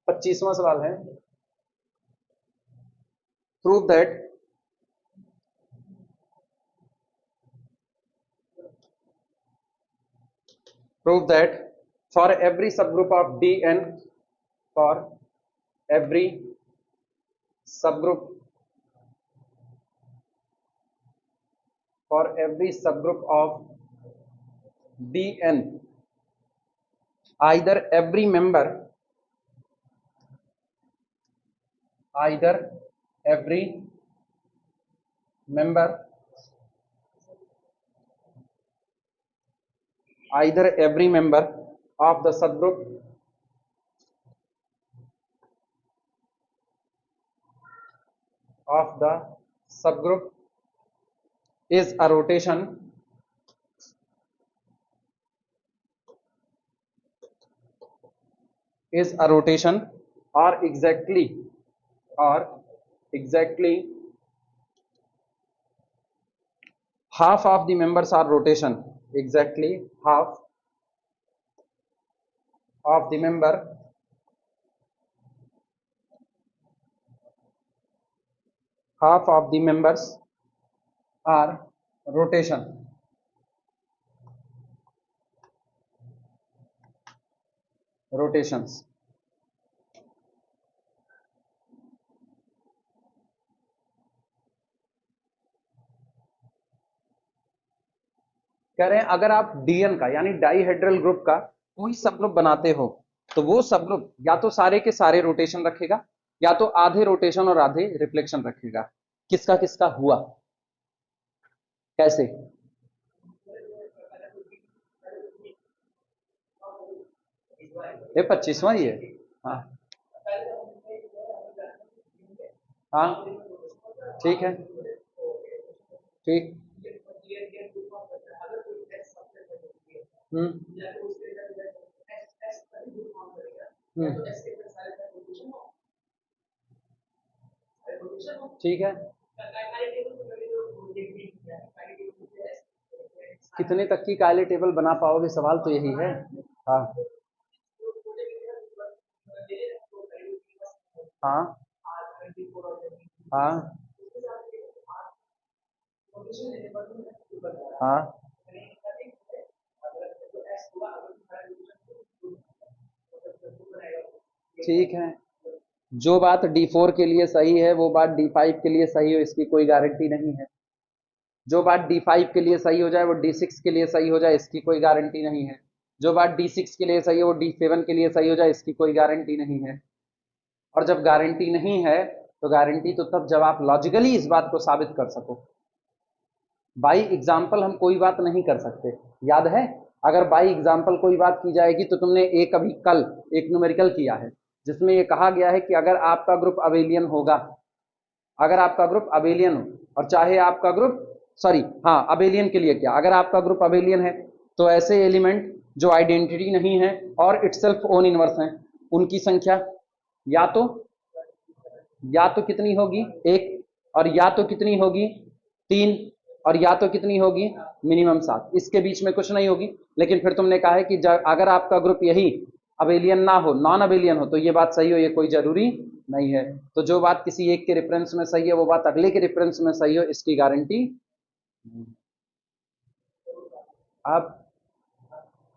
25वां सवाल है, prove that for every subgroup of Dn, for every subgroup of Dn, either every member of the subgroup is a rotation or exactly half of the members are rotation, exactly half of the members are rotations. कह रहे हैं अगर आप DN का यानी dihedral group का कोई सब ग्रुप बनाते हो तो वो सब ग्रुप या तो सारे के सारे रोटेशन रखेगा या तो आधे रोटेशन और आधे रिफ्लेक्शन रखेगा। किसका किसका हुआ, कैसे? ये 25वां ही है। हाँ हाँ ठीक है, ठीक। ठीक है, कितने तक की कायले टेबल बना पाओगे, सवाल तो यही है। हाँ हाँ हाँ हाँ ठीक है। जो बात D4 के लिए सही है वो बात D5 के लिए सही हो, इसकी कोई गारंटी नहीं है। जो बात D5 के लिए सही हो जाए वो D6 के लिए सही हो जाए, इसकी कोई गारंटी नहीं है। जो बात D6 के लिए सही है वो D7 के लिए सही हो जाए, इसकी कोई गारंटी नहीं है। और जब गारंटी नहीं है तो गारंटी तो तब जब आप लॉजिकली इस बात को साबित कर सको। बाई एग्जाम्पल हम कोई बात नहीं कर सकते, याद है? अगर बाई एग्जाम्पल कोई बात की जाएगी तो तुमने एक अभी कल एक न्यूमेरिकल किया है जिसमें ये कहा गया है कि अगर आपका ग्रुप अबेलियन होगा, अगर आपका ग्रुप अबेलियन हो और चाहे आपका ग्रुप अबेलियन के लिए क्या, अगर आपका ग्रुप अबेलियन है तो ऐसे एलिमेंट जो आइडेंटिटी नहीं है और इटसेल्फ ओन इनवर्स हैं उनकी संख्या या तो कितनी होगी, एक, और या तो कितनी होगी, तीन, और या तो कितनी होगी, मिनिमम 7। इसके बीच में कुछ नहीं होगी। लेकिन फिर तुमने कहा है कि अगर आपका ग्रुप यही अबेलियन ना हो, नॉन अबेलियन हो, तो ये बात सही हो, ये कोई जरूरी नहीं है। तो जो बात किसी एक के रेफरेंस में सही है वो बात अगले के रेफरेंस में सही हो, इसकी गारंटी। अब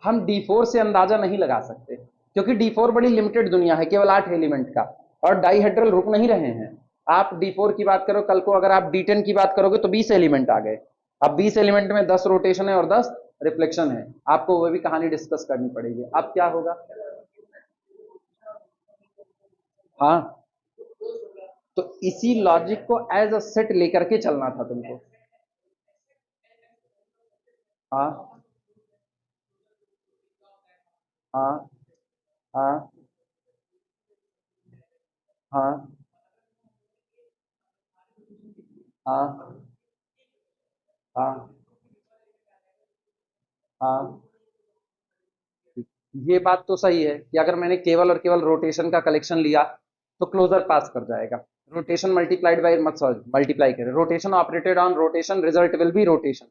हम D4 से अंदाजा नहीं लगा सकते क्योंकि D4 बड़ी लिमिटेड दुनिया है, केवल 8 एलिमेंट का, और डाईहेड्रल रुक नहीं रहे हैं। आप D4 की बात करो, कल को अगर आप D10 की बात करोगे तो 20 एलिमेंट आ गए। अब 20 एलिमेंट में 10 रोटेशन है और 10 रिफ्लेक्शन है, आपको वो भी कहानी डिस्कस करनी पड़ेगी। अब क्या होगा? हाँ, तो इसी लॉजिक को एज अ सेट लेकर के चलना था तुमको। हाँ हाँ हाँ हाँ हाँ हाँ हाँ, ये बात तो सही है कि अगर मैंने केवल और केवल रोटेशन का कलेक्शन लिया तो क्लोजर पास कर जाएगा। रोटेशन मल्टीप्लाइड बाय मल्टीप्लाई करें, rotation operated on rotation, result will be rotation.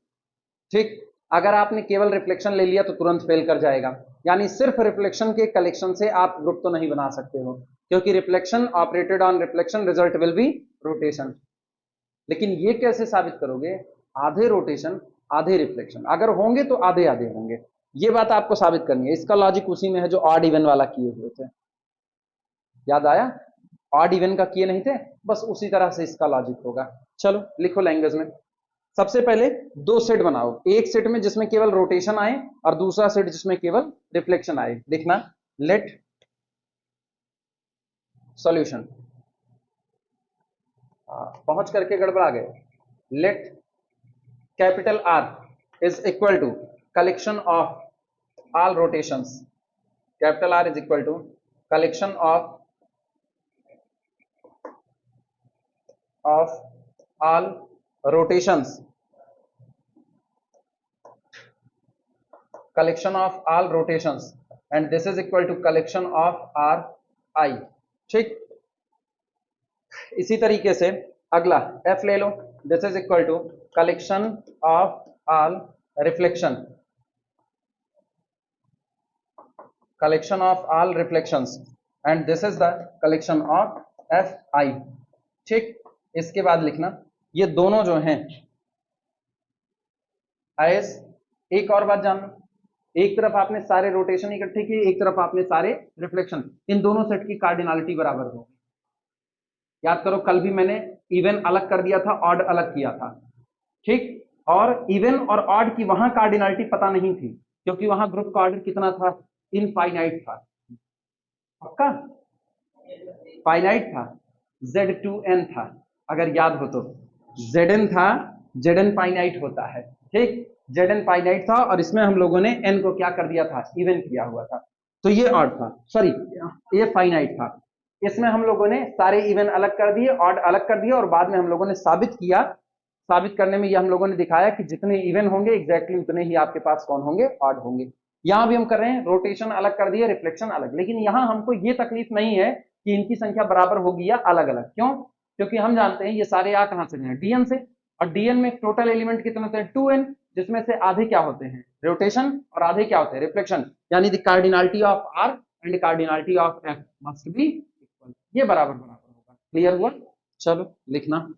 ठीक, अगर आपने केवल रिफ्लेक्शन ले लिया तो तुरंत फेल कर जाएगा। यानी सिर्फ रिफ्लेक्शन के कलेक्शन से आप ग्रुप तो नहीं बना सकते हो, क्योंकि reflection operated on reflection result will be rotation. लेकिन ये कैसे साबित करोगे? आधे रोटेशन आधे रिफ्लेक्शन, अगर होंगे तो आधे आधे होंगे, ये बात आपको साबित करनी है। इसका लॉजिक उसी में है जो ऑड इवन वाला किए हुए थे, याद आया? ऑड इवन का किए नहीं थे, बस उसी तरह से इसका लॉजिक होगा। चलो लिखो लैंग्वेज में। सबसे पहले दो सेट बनाओ, एक सेट में जिसमें केवल रोटेशन आए और दूसरा सेट जिसमें केवल रिफ्लेक्शन आए। देखना, लेट सॉल्यूशन, पहुंच करके गड़बड़ा गए। Let capital R is equal to collection of all rotations, capital R is equal to collection of all rotations, collection of all rotations, and this is equal to collection of ri। ठीक, इसी तरीके से अगला f ले लो, this is equal to collection of all reflection, collection of all reflections, and this is the collection of fi। ठीक, इसके बाद लिखना ये दोनों जो हैं एज, एक और बात जानना, एक तरफ आपने सारे रोटेशन इकट्ठे किए, एक तरफ आपने सारे रिफ्लेक्शन, इन दोनों सेट की कार्डिनलिटी बराबर होगी। याद करो कल भी मैंने इवन अलग कर दिया था, ऑड अलग किया था, ठीक, और इवन और ऑड की वहां कार्डिनलिटी पता नहीं थी, क्योंकि वहां ग्रुप का ऑर्डर कितना था? इनफाइनाइट था। पक्का फाइनाइट था, Z2n था, अगर याद हो तो Zn था, Zn फाइनाइट होता है, ठीक, Zn फाइनाइट था और इसमें हम लोगों ने n को क्या कर दिया था? इवन किया हुआ था, तो ये ऑड था, सॉरी ये फाइनाइट था। इसमें हम लोगों ने सारे इवन अलग कर दिए, ऑड अलग कर दिए, और बाद में हम लोगों ने साबित किया, साबित करने में ये हम लोगों ने दिखाया कि जितने इवन होंगे एग्जैक्टली उतने ही आपके पास कौन होंगे? ऑड होंगे। यहां भी हम कर रहे हैं, रोटेशन अलग कर दिए, रिफ्लेक्शन अलग, लेकिन यहां हमको ये तकलीफ नहीं है कि इनकी संख्या बराबर होगी या अलग अलग। क्यों? क्योंकि हम जानते हैं ये सारे आ कहां से हैं? डीएन से, और डीएन में टोटल एलिमेंट कितने होते हैं? 2n, जिसमें से आधे क्या होते हैं? रोटेशन, और आधे क्या होते हैं? रिफ्लेक्शन, यानी the cardinality of R and cardinality of F must be equal, ये बराबर बराबर होगा। क्लियर हुआ? चलो लिखना,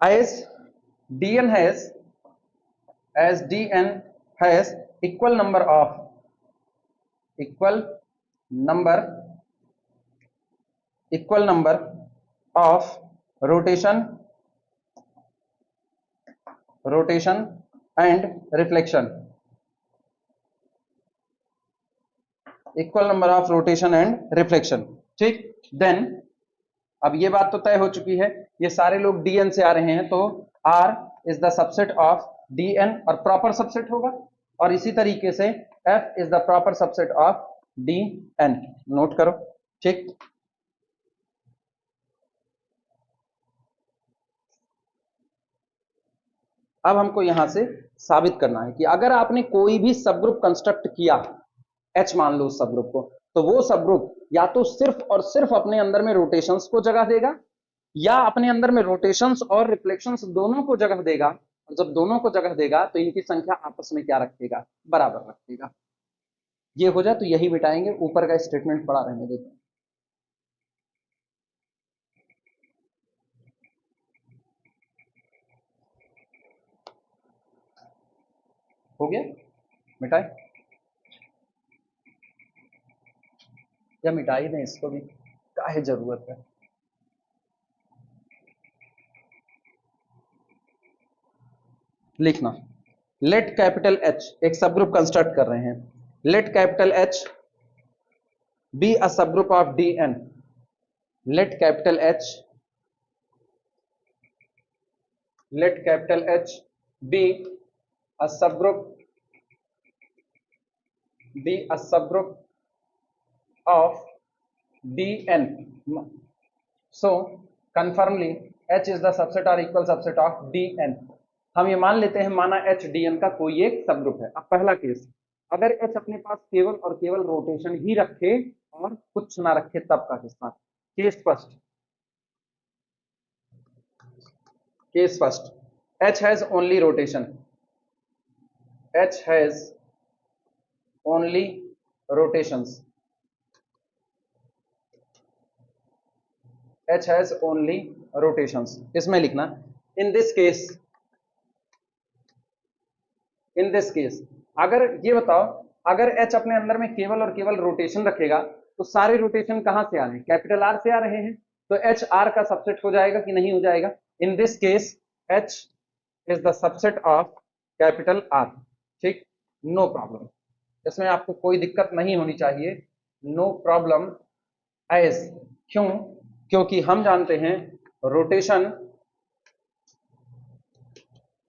as dn has, as dn has equal number of, equal number, equal number of rotation, rotation and reflection, equal number of rotation and reflection। ठीक, then अब ये बात तो तय हो चुकी है, ये सारे लोग dn से आ रहे हैं, तो r is the subset of dn, और प्रॉपर सबसेट होगा, और इसी तरीके से f is the proper subset of dn। Note करो, ठीक। अब हमको यहां से साबित करना है कि अगर आपने कोई भी सबग्रुप कंस्ट्रक्ट किया, h मान लो उस सबग्रुप को, तो वो सबग्रुप या तो सिर्फ और सिर्फ अपने अंदर में रोटेशंस को जगह देगा, या अपने अंदर में रोटेशंस और रिफ्लेक्शंस दोनों को जगह देगा, और जब दोनों को जगह देगा तो इनकी संख्या आपस में क्या रखेगा? बराबर रखेगा। ये हो जाए तो यही मिटाएंगे, ऊपर का स्टेटमेंट पड़ा रहने देते हैं। हो गया? मिटाए या मिटा ही दें इसको भी, काहे जरूरत है? लिखना, लेट कैपिटल H, एक सबग्रुप कंस्ट्रक्ट कर रहे हैं, let capital H be a subgroup of Dn, let capital H, let capital H be a subgroup, be a subgroup of Dn, so confirmly H is the subset or equal subset of Dn। हम ये मान लेते हैं, माना H Dn का कोई एक subgroup है। अब पहला केस, अगर H अपने पास केवल और केवल रोटेशन ही रखे और कुछ ना रखे, तब का किस्सा। Case first, case first, H has only rotation, H has only rotations, H has only rotations। इसमें लिखना in this case, in this case अगर ये बताओ, अगर H अपने अंदर में केवल और केवल रोटेशन रखेगा तो सारे रोटेशन कहां से आ रहे हैं, कैपिटल आर से आ रहे हैं, तो H आर का सबसेट हो जाएगा कि नहीं हो जाएगा। In this case H is the subset of capital R. ठीक, नो प्रॉब्लम, इसमें आपको कोई दिक्कत नहीं होनी चाहिए, नो प्रॉब्लम एज। क्यों, क्योंकि हम जानते हैं rotation,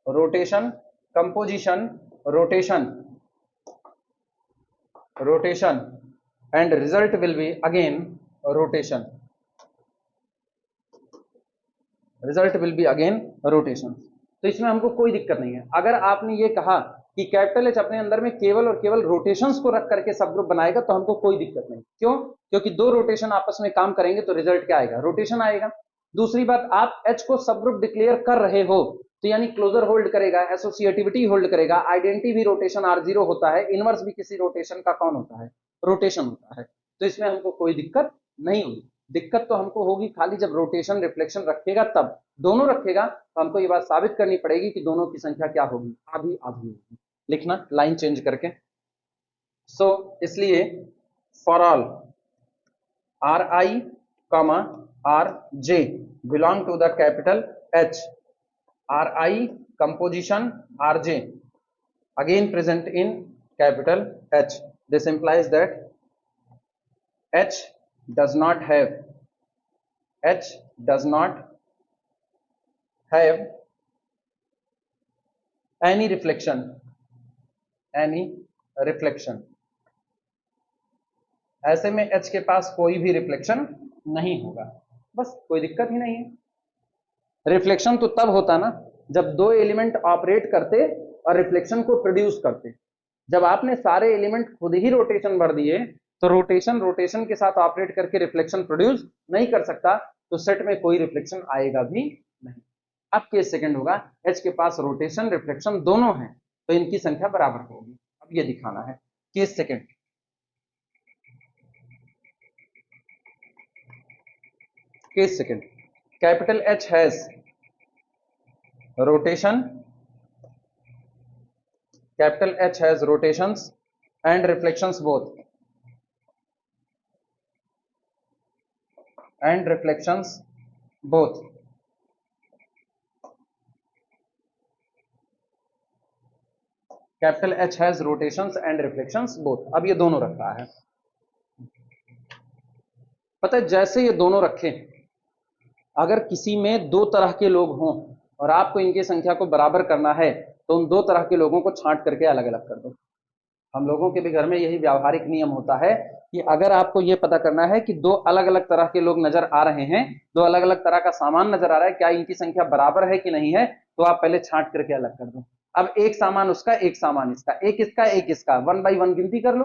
rotation, composition, rotation, rotation and result will be again rotation, result will be again rotation. तो इसमें हमको कोई दिक्कत नहीं है। अगर आपने ये कहा कि कैपिटल एच अपने अंदर में केवल और केवल रोटेशंस को रख करके सब ग्रुप बनाएगा तो हमको कोई दिक्कत नहीं। क्यों, क्योंकि दो रोटेशन आपस में काम करेंगे तो रिजल्ट क्या आएगा, रोटेशन आएगा। दूसरी बात, आप एच को सब ग्रुप डिक्लेयर कर रहे हो तो यानी क्लोजर होल्ड करेगा, एसोसिएटिविटी होल्ड करेगा, आइडेंटिटी भी रोटेशन R0 होता है, इनवर्स भी किसी रोटेशन का कौन होता है, रोटेशन होता है। तो इसमें हमको कोई दिक्कत नहीं होगी। दिक्कत तो हमको होगी खाली जब रोटेशन रिफ्लेक्शन रखेगा तब, दोनों रखेगा तो हमको ये बात साबित करनी पड़ेगी कि दोनों की संख्या क्या होगी, आधी आधी होगी। लिखना लाइन चेंज करके। सो इसलिए for all R I comma R J belong to the capital H, R I composition R J again present in capital H, this implies that H does not have, H does not have any reflection, any reflection। ऐसे में H के पास कोई भी reflection नहीं होगा, बस कोई दिक्कत ही नहीं है। रिफ्लेक्शन तो तब होता ना जब दो एलिमेंट ऑपरेट करते और रिफ्लेक्शन को प्रोड्यूस करते। जब आपने सारे एलिमेंट खुद ही रोटेशन भर दिए तो रोटेशन रोटेशन के साथ ऑपरेट करके रिफ्लेक्शन प्रोड्यूस नहीं कर सकता, तो सेट में कोई रिफ्लेक्शन आएगा भी नहीं। अब केस सेकंड होगा, एच के पास रोटेशन रिफ्लेक्शन दोनों है तो इनकी संख्या बराबर होगी। अब ये दिखाना है। Case second, case second, capital H has rotation, capital H has rotations and reflections both, and reflections both। capital H has rotations and reflections both। अब ये दोनों रख रहा है। पता है जैसे ये दोनों रखे, अगर किसी में दो तरह के लोग हों और आपको इनकी संख्या को बराबर करना है तो उन दो तरह के लोगों को छांट करके अलग अलग कर दो। हम लोगों के भी घर में यही व्यावहारिक नियम होता है कि अगर आपको यह पता करना है कि दो अलग अलग तरह के लोग नजर आ रहे हैं, दो अलग अलग तरह का सामान नजर आ रहा है, क्या इनकी संख्या बराबर है कि नहीं है, तो आप पहले छांट करके अलग कर दो। अब एक सामान उसका, एक सामान इसका, एक इसका एक इसका, 1 बाई 1 गिनती कर लो।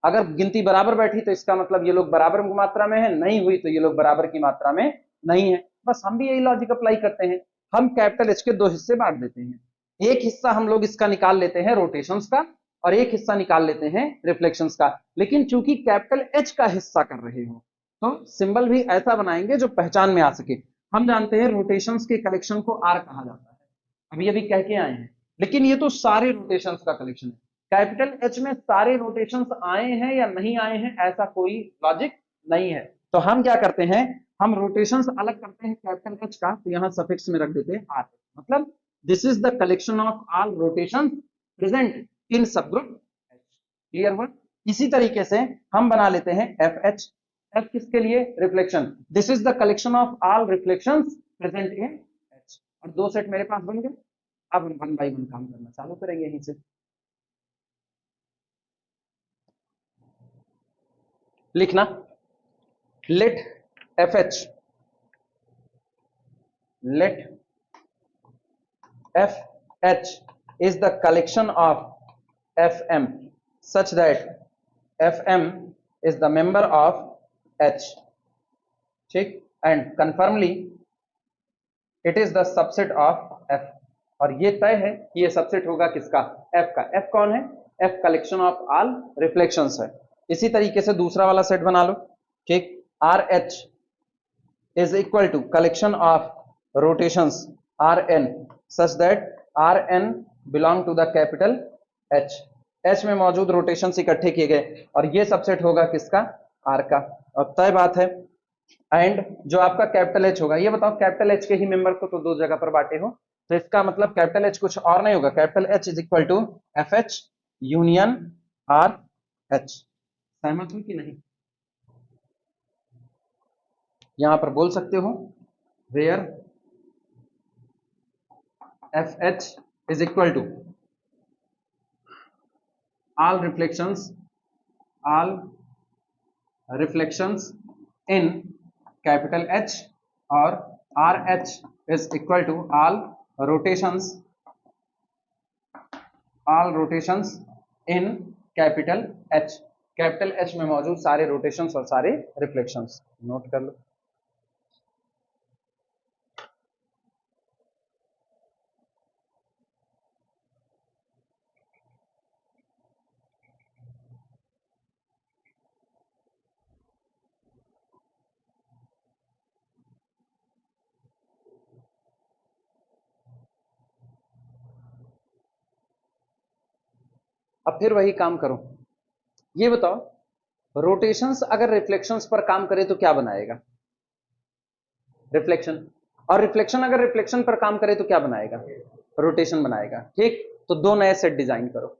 अगर गिनती बराबर बैठी तो इसका मतलब ये लोग बराबर मात्रा में है, नहीं हुई तो ये लोग बराबर की मात्रा में नहीं है। बस हम भी यही लॉजिक अप्लाई करते हैं। हम कैपिटल एच के दो हिस्से बांट देते हैं, एक हिस्सा हम लोग इसका निकाल लेते हैं रोटेशंस का और एक हिस्सा निकाल लेते हैं रिफ्लेक्शंस का। लेकिन चूंकि कैपिटल एच का हिस्सा कर रहे हो तो सिंबल भी ऐसा बनाएंगे जो पहचान में आ सके। हम जानते हैं रोटेशंस के कलेक्शन को आर कहा जाता है, अभी अभी कह के आए हैं, लेकिन ये तो सारे रोटेशंस का कलेक्शन है। कैपिटल एच में सारे रोटेशंस आए हैं या नहीं आए हैं ऐसा कोई लॉजिक नहीं है। तो हम क्या करते हैं, हम रोटेशंस अलग करते हैं कैपिटल एच का, तो यहां सफिक्स में रख देते हैं आर, मतलब this is the collection of all rotations present in subgroup H. Clear हुआ। इसी तरीके से हम बना लेते हैं एफ एच, एफ किसके लिए, reflection, this is the collection of all reflections present in H. और दो सेट मेरे पास बन गए। अब हम 1 बाई 1 काम करना चालू करेंगे यहीं से। लिखना let F H, let F H is the collection of Fm such that Fm is the member of H, ठीक, and confirmly it is the subset of F। और ये तय है कि ये सबसेट होगा किसका, F का। F कौन है, F collection of all reflections है। इसी तरीके से दूसरा वाला सेट बना लो, ठीक, R H is equal to collection of rotations Rn such that Rn belong to the capital H। H में मौजूद रोटेशंस इकट्ठे किए गए और ये सबसेट होगा किसका, R का। और तय बात है, एंड जो आपका कैपिटल H होगा, ये बताओ कैपिटल H के ही मेंबर को तो दो जगह पर बांटे हो, तो इसका मतलब कैपिटल H कुछ और नहीं होगा, capital H is equal to F H union R H. सहमत हो कि नहीं? यहां पर बोल सकते हो where F H is equal to all reflections in capital H और R H is equal to all rotations in capital H। Capital H में मौजूद सारे रोटेशंस और सारे रिफ्लेक्शंस नोट कर लो। अब फिर वही काम करो, ये बताओ रोटेशंस अगर रिफ्लेक्शंस पर काम करे तो क्या बनाएगा, रिफ्लेक्शन, और रिफ्लेक्शन अगर रिफ्लेक्शन पर काम करे तो क्या बनाएगा, रोटेशन बनाएगा। ठीक, तो दो नए सेट डिजाइन करो,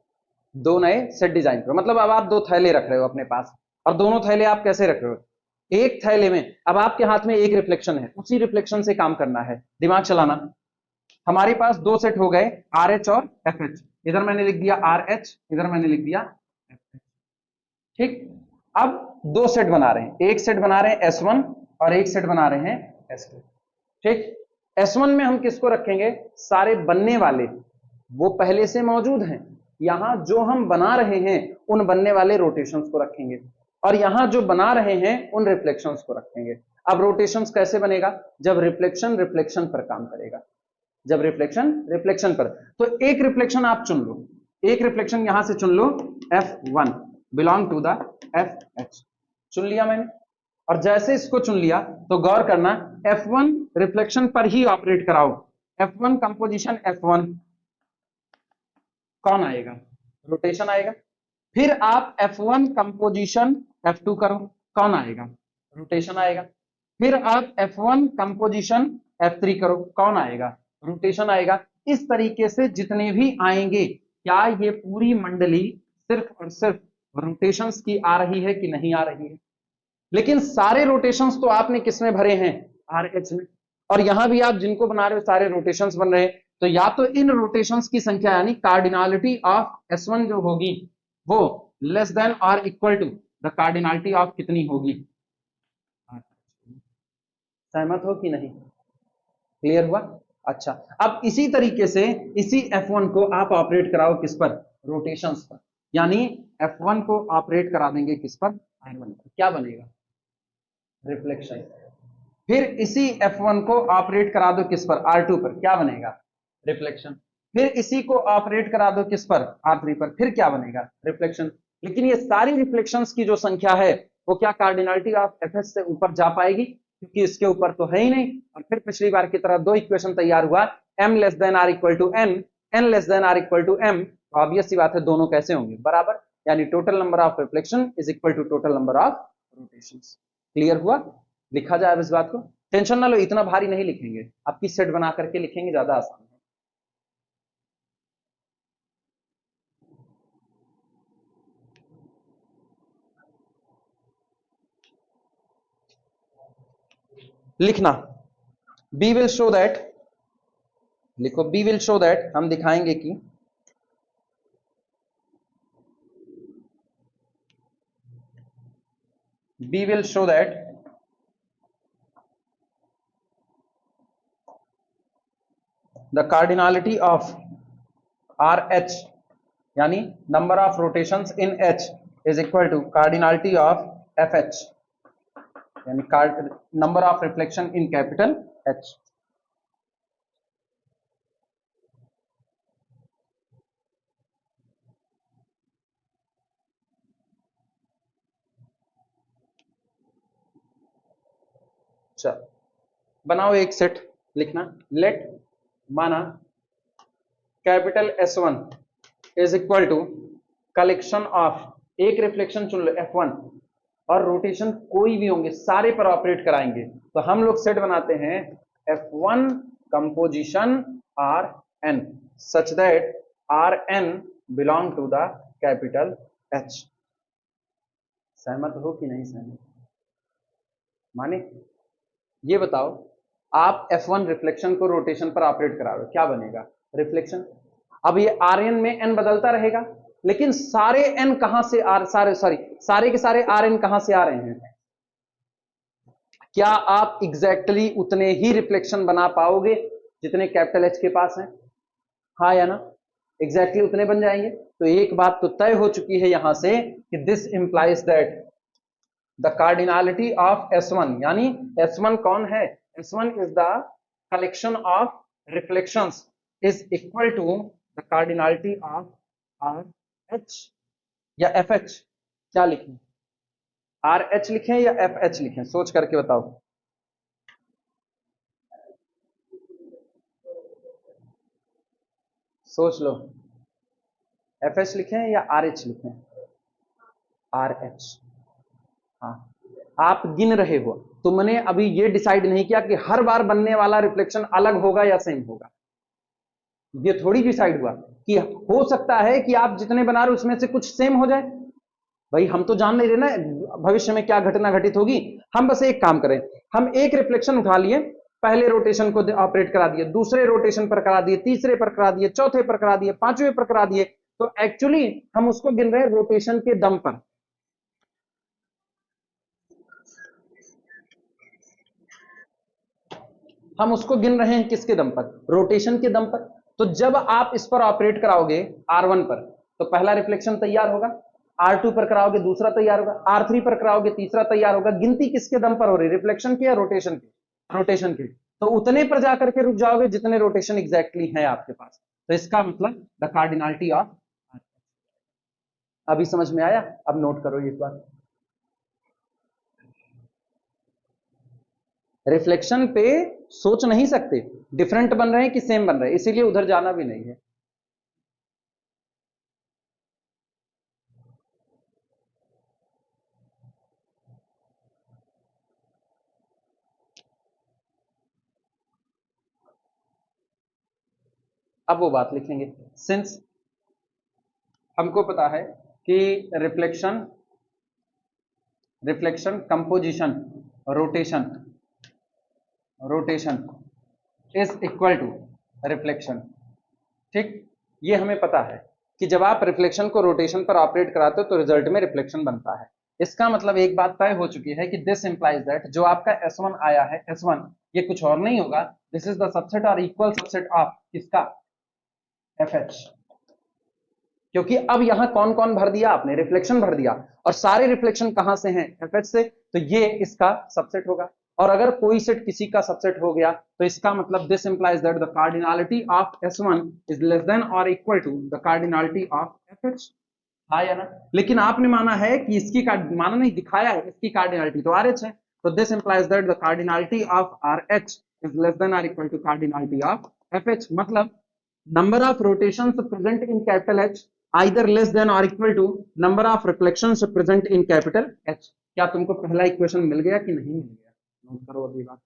मतलब अब आप दो थैले रख रहे हो अपने पास, और दोनों थैले आप कैसे रख रहे हो, एक थैले में अब आपके हाथ में एक रिफ्लेक्शन है, उसी रिफ्लेक्शन से काम करना है, दिमाग चलाना। हमारे पास दो सेट हो गए आर एच और एफ एच, इधर मैंने लिख दिया आर एच, इधर मैंने लिख दिया एफ एच। ठीक, अब दो सेट बना रहे हैं, एक सेट बना रहे हैं S1 और एक सेट बना रहे हैं S2। ठीक, S1 में हम किसको रखेंगे, सारे बनने वाले वो पहले से मौजूद हैं, यहां जो हम बना रहे हैं उन बनने वाले रोटेशंस को रखेंगे, और यहां जो बना रहे हैं उन रिफ्लेक्शंस को रखेंगे। अब रोटेशंस कैसे बनेगा, जब रिफ्लेक्शन रिफ्लेक्शन पर काम करेगा, जब रिफ्लेक्शन रिफ्लेक्शन पर, तो एक रिफ्लेक्शन आप चुन लो, एक रिफ्लेक्शन यहां से चुन लो, F1 belong to the FH, चुन लिया मैंने। और जैसे इसको चुन लिया तो गौर करना, F1 रिफ्लेक्शन पर ही ऑपरेट कराओ, F1 कंपोजिशन F1 कौन आएगा, रोटेशन आएगा। फिर आप F1 कंपोजिशन F2 करो, कौन आएगा, रोटेशन आएगा। फिर आप F1 कंपोजिशन F3 करो, कौन आएगा, रोटेशन आएगा। इस तरीके से जितने भी आएंगे, क्या ये पूरी मंडली सिर्फ और सिर्फ रोटेशंस की आ रही है कि नहीं आ रही है, लेकिन सारे रोटेशंस तो आपने किसमें भरे हैं, आर एच में, और यहां भी आप जिनको बना रहे हो सारे रोटेशंस बन रहे हैं, तो या तो इन रोटेशंस की संख्या यानी कार्डिनलिटी ऑफ S1 जो होगी वो लेस देन और equal to the cardinality of कितनी होगी, सहमत हो कि नहीं, क्लियर हुआ। अच्छा, अब इसी तरीके से इसी F1 को आप ऑपरेट कराओ किस पर, रोटेशंस पर, यानी F1 को ऑपरेट करा देंगे किस पर, R1 पर, क्या बनेगा, रिफ्लेक्शन। फिर इसी F1 को ऑपरेट करा दो किस पर, R2 पर, क्या बनेगा, रिफ्लेक्शन। फिर इसी को ऑपरेट करा दो किस पर, R3 पर, फिर क्या बनेगा, रिफ्लेक्शन। लेकिन ये सारी रिफ्लेक्शंस की जो संख्या है वो क्या कार्डिनलिटी ऑफ FH से ऊपर जा पाएगी, क्योंकि इसके ऊपर तो है ही नहीं। और फिर पिछली बार की तरह दो इक्वेशन तैयार हुआ, m less than or equal to n, n less than or equal to m, तो ऑब्वियस सी बात है दोनों कैसे होंगे, बराबर, यानी total number of reflection is equal to total number of rotations. Clear हुआ, लिखा जाए अब इस बात को, टेंशन ना लो, इतना भारी नहीं लिखेंगे, आपकी सेट बना करके लिखेंगे, ज्यादा आसान है। लिखना, बी विल शो दैट, लिखो बी विल शो दैट, हम दिखाएंगे कि B will show that the cardinality of R H, यानी number of rotations in H is equal to cardinality of F H, यानी number of reflection in capital H. चल बनाओ एक set, लिखना let माना capital S1 is equal to collection of, एक reflection चुन लो F1, और रोटेशन कोई भी होंगे सारे पर ऑपरेट कराएंगे, तो हम लोग सेट बनाते हैं F1 composition Rn such that Rn belong to the capital H। सहमत हो कि नहीं सहमत? माने ये बताओ, आप F1 रिफ्लेक्शन को रोटेशन पर ऑपरेट करा रहे हो, क्या बनेगा? रिफ्लेक्शन। अब ये Rn में n बदलता रहेगा, लेकिन सारे n कहां से सारे के सारे Rn कहां से आ रहे हैं? क्या आप एग्जैक्टली उतने ही रिफ्लेक्शन बना पाओगे जितने कैपिटल H के पास हैं? हाँ या ना? एग्जैक्टली उतने बन जाएंगे। तो एक बात तो तय हो चुकी है यहां से कि this implies that the cardinality of S1, यानी S1 कौन है? S1 is the collection of reflections is equal to the cardinality of RH या FH। क्या लिखें? RH लिखें या FH लिखें? सोच करके बताओ। सोच लो, FH लिखें या RH लिखें? RH। हाँ, आप गिन रहे हो, तुमने अभी ये डिसाइड नहीं किया कि हर बार बनने वाला रिफ्लेक्शन अलग होगा या सेम होगा। ये थोड़ी डिसाइड हुआ कि हो सकता है कि आप जितने बना रहे हो उसमें से कुछ सेम हो जाए। भाई हम तो जान नहीं रहे ना भविष्य में क्या घटना घटित होगी। हम बस एक काम करें, हम एक रिफ्लेक्शन उठा लिए, पहले रोटेशन को ऑपरेट करा दिए, दूसरे रोटेशन पर करा दिए, तीसरे पर करा दिए, चौथे पर करा दिए, पांचवें पर करा दिए, तो एक्चुअली हम उसको गिन रहे हैं रोटेशन के दम पर। हम उसको गिन रहे हैं किसके दम पर? रोटेशन के दम पर। तो जब आप इस पर ऑपरेट कराओगे R1 पर, तो पहला रिफ्लेक्शन तैयार होगा, R2 पर कराओगे दूसरा तैयार होगा, R3 पर कराओगे तीसरा तैयार होगा। गिनती किसके दम पर हो रही? रिफ्लेक्शन की या रोटेशन की? रोटेशन की। तो उतने पर जाकर के रुक जाओगे जितने रोटेशन एग्जैक्टली है आपके पास। तो इसका मतलब द कार्डिनलिटी ऑफ। अभी समझ में आया? अब नोट करो इस बात। रिफ्लेक्शन पे सोच नहीं सकते डिफरेंट बन रहे हैं कि सेम बन रहे हैं, इसीलिए उधर जाना भी नहीं है। अब वो बात लिखेंगे, सिंस हमको पता है कि reflection composition rotation is equal to reflection. ठीक, ये हमें पता है कि जब आप रिफ्लेक्शन को रोटेशन पर ऑपरेट कराते हो तो रिजल्ट में रिफ्लेक्शन बनता है। इसका मतलब एक बात तय हो चुकी है कि दिस इंप्लाइज दैट जो आपका S1 आया है, S1 ये कुछ और नहीं होगा, दिस इज द सबसेट और इक्वल सबसेट ऑफ किसका? FH। क्योंकि अब यहां कौन कौन भर दिया आपने? रिफ्लेक्शन भर दिया, और सारे रिफ्लेक्शन कहां से हैं? FH से। तो ये इसका सबसेट होगा, और अगर कोई सेट किसी का सबसेट हो गया तो इसका मतलब this implies that the cardinality of S1 is less than और equal to the cardinality of FH। हाँ या ना? लेकिन आपने माना है कि इसकी माना नहीं, दिखाया है इसकी कार्डिनलिटी तो RH है, तो this implies that the cardinality of RH is less than और equal to cardinality of FH। मतलब number of rotations present in capital H either less than or equal to number of reflections present in capital H। क्या तुमको पहला equation मिल गया कि नहीं मिल गया? Note करो अभी बात।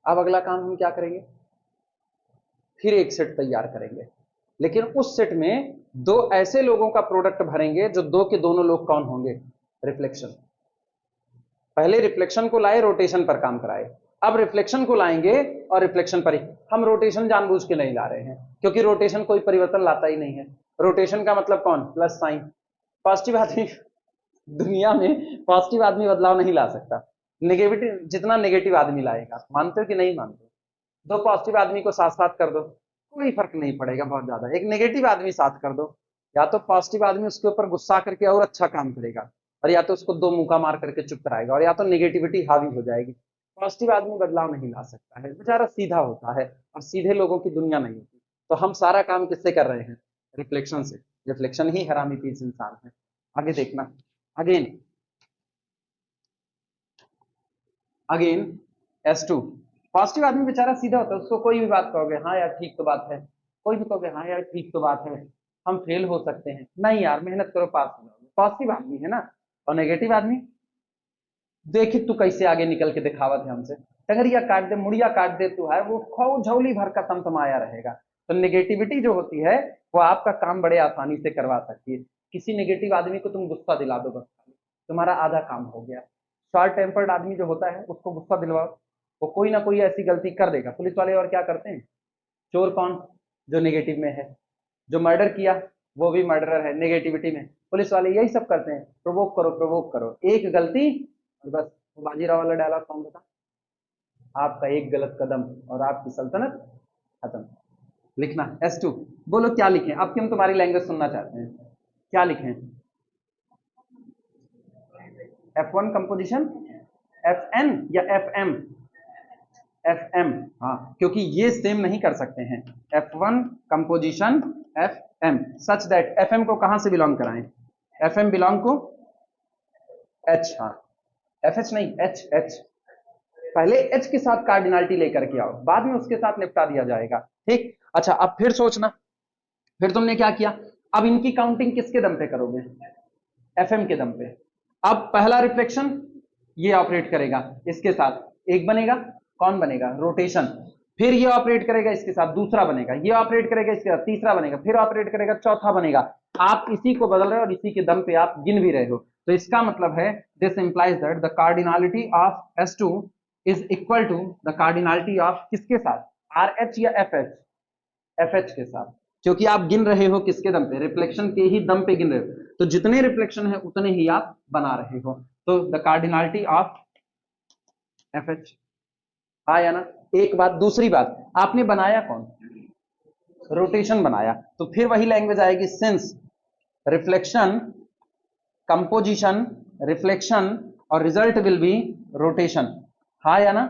अब अगला काम हम क्या करेंगे? फिर एक सेट तैयार करेंगे, लेकिन उस सेट में दो ऐसे लोगों का प्रोडक्ट भरेंगे जो दो के दोनों लोग कौन होंगे? रिफ्लेक्शन। पहले रिफ्लेक्शन को लाए, रोटेशन पर काम कराए, अब रिफ्लेक्शन को लाएंगे और रिफ्लेक्शन पर ही। हम रोटेशन जानबूझ के नहीं ला रहे हैं, क्योंकि रोटेशन कोई परिवर्तन लाता ही नहीं है। रोटेशन का मतलब कौन? Plus sign. पॉजिटिव आदमी दुनिया में पॉजिटिव आदमी बदलाव नहीं ला सकता, नेगेटिव जितना नेगेटिव आदमी लाएगा। मानते हो कि नहीं मानते? दो पॉजिटिव आदमी को साथ साथ कर दो, कोई फर्क नहीं पड़ेगा बहुत ज्यादा। एक नेगेटिव आदमी साथ कर दो, या तो पॉजिटिव आदमी उसके ऊपर गुस्सा करके और अच्छा काम करेगा, और या तो उसको दो मुका मार करके चुप कराएगा, और या तो नेगेटिविटी हावी हो जाएगी। पॉजिटिव आदमी बदलाव नहीं ला सकता है, बेचारा सीधा होता है, और सीधे लोगों की दुनिया नहीं होती। तो हम सारा काम किससे कर रहे हैं? रिफ्लेक्शन से। रिफ्लेक्शन ही हरामी पीस इंसान है। आगे देखना, अगेन अगेन S2। पॉजिटिव आदमी बेचारा सीधा होता है, उसको कोई भी बात कहोगे हाँ यार ठीक तो बात है, कोई भी कहोगे हाँ यार ठीक तो बात है, हम फेल हो सकते हैं, नहीं यार मेहनत करो पास हो जाओगे। पॉजिटिव आदमी है ना। और नेगेटिव आदमी, देखी तू कैसे आगे निकल के दिखावत है हमसे, टंगरिया काट दे मुड़िया काट दे तू है, वो खौ झौली भर का तमतमाया रहेगा। तो नेगेटिविटी जो होती है वो आपका काम बड़े आसानी से करवा सकती है। किसी नेगेटिव आदमी को तुम गुस्सा दिला दो, बस तुम्हारा आधा काम हो गया। शॉर्ट टेम्पर्ड आदमी जो होता है उसको गुस्सा दिलवाओ, वो कोई ना कोई ऐसी गलती कर देगा। पुलिस वाले और क्या करते हैं? चोर कौन? जो नेगेटिव में है। जो मर्डर किया वो भी मर्डरर है नेगेटिविटी में। पुलिस वाले यही सब करते हैं, प्रोवोक करो प्रोवोक करो, एक गलती और बस। बाजीराव वाला डायलॉग कौन था? आपका एक गलत कदम और आपकी सल्तनत खत्म। लिखना S2। बोलो क्या लिखें, अब की हम तुम्हारी लैंग्वेज सुनना चाहते हैं, क्या लिखें? F1 कंपोजिशन, FN या FM? FM, हाँ, क्योंकि ये सेम नहीं कर सकते हैं। F1 composition FM, such that FM को कहां से बिलोंग कराएं? FM बिलोंग को H, हाँ, FH नहीं, H। पहले H के साथ कार्डिनलिटी लेकर के आओ, बाद में उसके साथ निपटा दिया जाएगा। ठीक, अच्छा अब फिर सोचना, फिर तुमने क्या किया? अब इनकी काउंटिंग किसके दम पे करोगे? FM के दम पे। अब पहला रिफ्लेक्शन ये ऑपरेट करेगा इसके साथ, एक बनेगा, कौन बनेगा? रोटेशन। फिर ये ऑपरेट करेगा इसके साथ, दूसरा बनेगा, ये ऑपरेट करेगा इसके साथ, तीसरा बनेगा, फिर ऑपरेट करेगा, चौथा बनेगा। आप इसी को बदल रहे हो और इसी के दम पे आप गिन भी रहे हो। तो इसका मतलब है this implies that the cardinality of S2 is equal to the cardinality of किसके साथ? RH या FH? FH के साथ, क्योंकि आप गिन रहे हो किसके दम पे? रिफ्लेक्शन के ही दम पे गिन रहे हो। तो जितने रिफ्लेक्शन है उतने ही आप बना रहे हो। तो द कार्डिनलिटी ऑफ FH आया ना। एक बात, दूसरी बात, आपने बनाया कौन? रोटेशन बनाया। तो फिर वही लैंग्वेज आएगी, सिंस रिफ्लेक्शन कंपोजिशन रिफ्लेक्शन और रिजल्ट विल बी रोटेशन। हाँ या ना।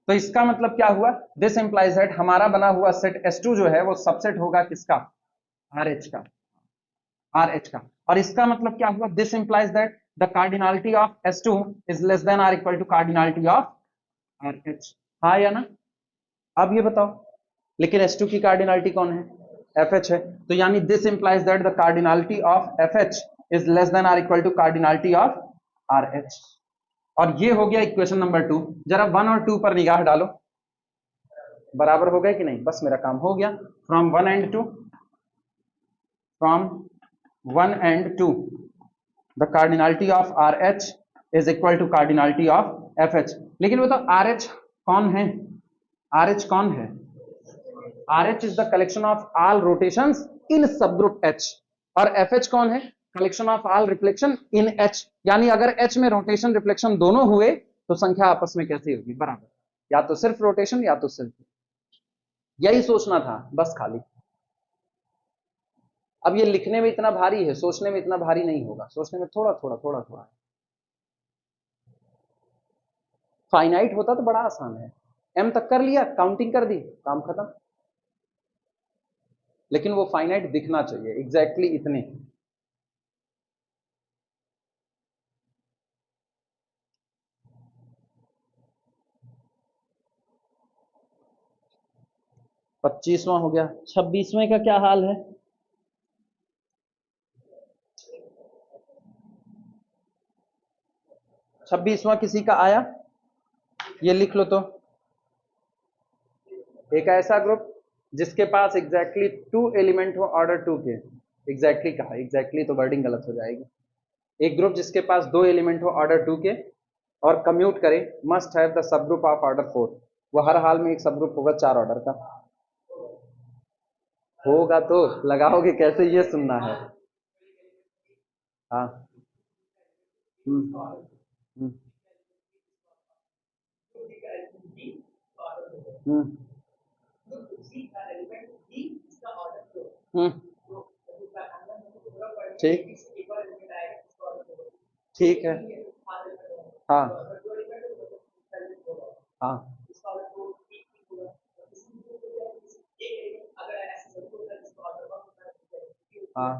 तो इसका मतलब क्या हुआ? दिस इंप्लाइज दैट हमारा बना हुआ सेट S2 जो है वो सबसेट होगा किसका? RH का। RH का। और इसका मतलब क्या हुआ? This implies that the cardinality of S2 is less than or equal to cardinality of RH। हाँ या ना। अब ये बताओ, लेकिन S2 की कार्डिनलिटी कौन है? FH है। तो यानी this implies that the cardinality of FH is less than or equal to cardinality of RH। और ये हो गया इक्वेशन नंबर 2। जरा 1 और 2 पर निगाह डालो, बराबर हो गए कि नहीं? बस मेरा काम हो गया। From 1 and 2, from 1 and 2 the cardinality of RH is equal to cardinality of FH। लेकिन वो तो RH कौन है? RH कौन है? RH is the collection of all rotations in subgroup H। और FH कौन है? Collection of all reflection in H। यानी अगर H में रोटेशन रिफ्लेक्शन दोनों हुए तो संख्या आपस में कैसी होगी? बराबर। या तो सिर्फ रोटेशन या तो सिर्फ, यही सोचना था बस खाली। अब ये लिखने में इतना भारी है, सोचने में इतना भारी नहीं होगा, सोचने में थोड़ा थोड़ा थोड़ा थोड़ा। फाइनाइट होता तो बड़ा आसान है, M तक कर लिया, काउंटिंग कर दी, काम खत्म। लेकिन वो फाइनाइट दिखना चाहिए एग्जैक्टली इतने। पच्चीसवां हो गया, 26वें का क्या हाल है? छब्बीसवां किसी का आया? ये लिख लो तो। एक ऐसा ग्रुप जिसके पास एग्जैक्टली 2 एलिमेंट हो ऑर्डर 2 के। एग्जैक्टली कहा, एग्जैक्टली तो वर्डिंग गलत हो जाएगी। एक ग्रुप जिसके पास 2 एलिमेंट हो ऑर्डर 2 के और कम्यूट करे, must have the subgroup of order 4। वो हर हाल में एक सब ग्रुप होगा 4 ऑर्डर का। होगा तो लगाओगे कैसे, ये सुनना है। हाँ। हम्म। हम्म। हम्म। हम्म। ठीक। ठीक है। हाँ। हाँ। हाँ।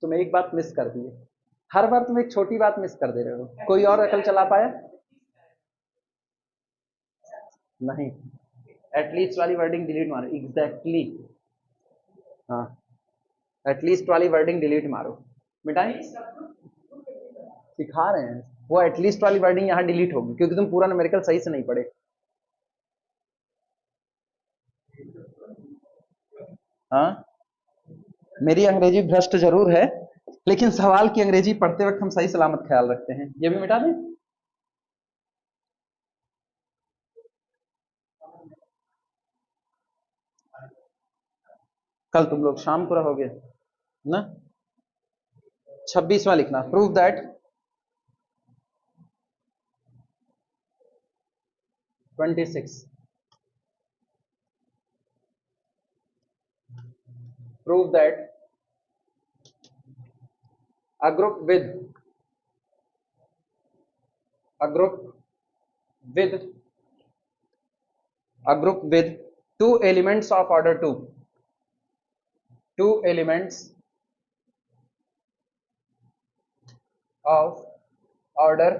तुम एक बात मिस कर दिए, हर बार तुम एक छोटी बात मिस कर दे रहे हो। कोई और अकल चला पाया? नहीं। एटलीस्ट वाली वर्डिंग डिलीट मारो, एग्जैक्टली। हाँ, एटलीस्ट वाली वर्डिंग डिलीट मारो। मिटाएं, सिखा रहे हैं। वो एटलीस्ट वाली वर्डिंग यहाँ डिलीट होगी क्योंकि तुम पूरा न्यूमेरिकल सही से नहीं पढ़े। हाँ, मेरी अंग्रेजी भ्रष्ट जरूर है, लेकिन सवाल की अंग्रेजी पढ़ते वक्त हम सही सलामत ख्याल रखते हैं। ये भी मिटा दें। कल तुम लोग शाम को रहोगे ना? 26वां लिखना, prove that 26, prove that a group with a group with a group with two elements of order 2, two elements of order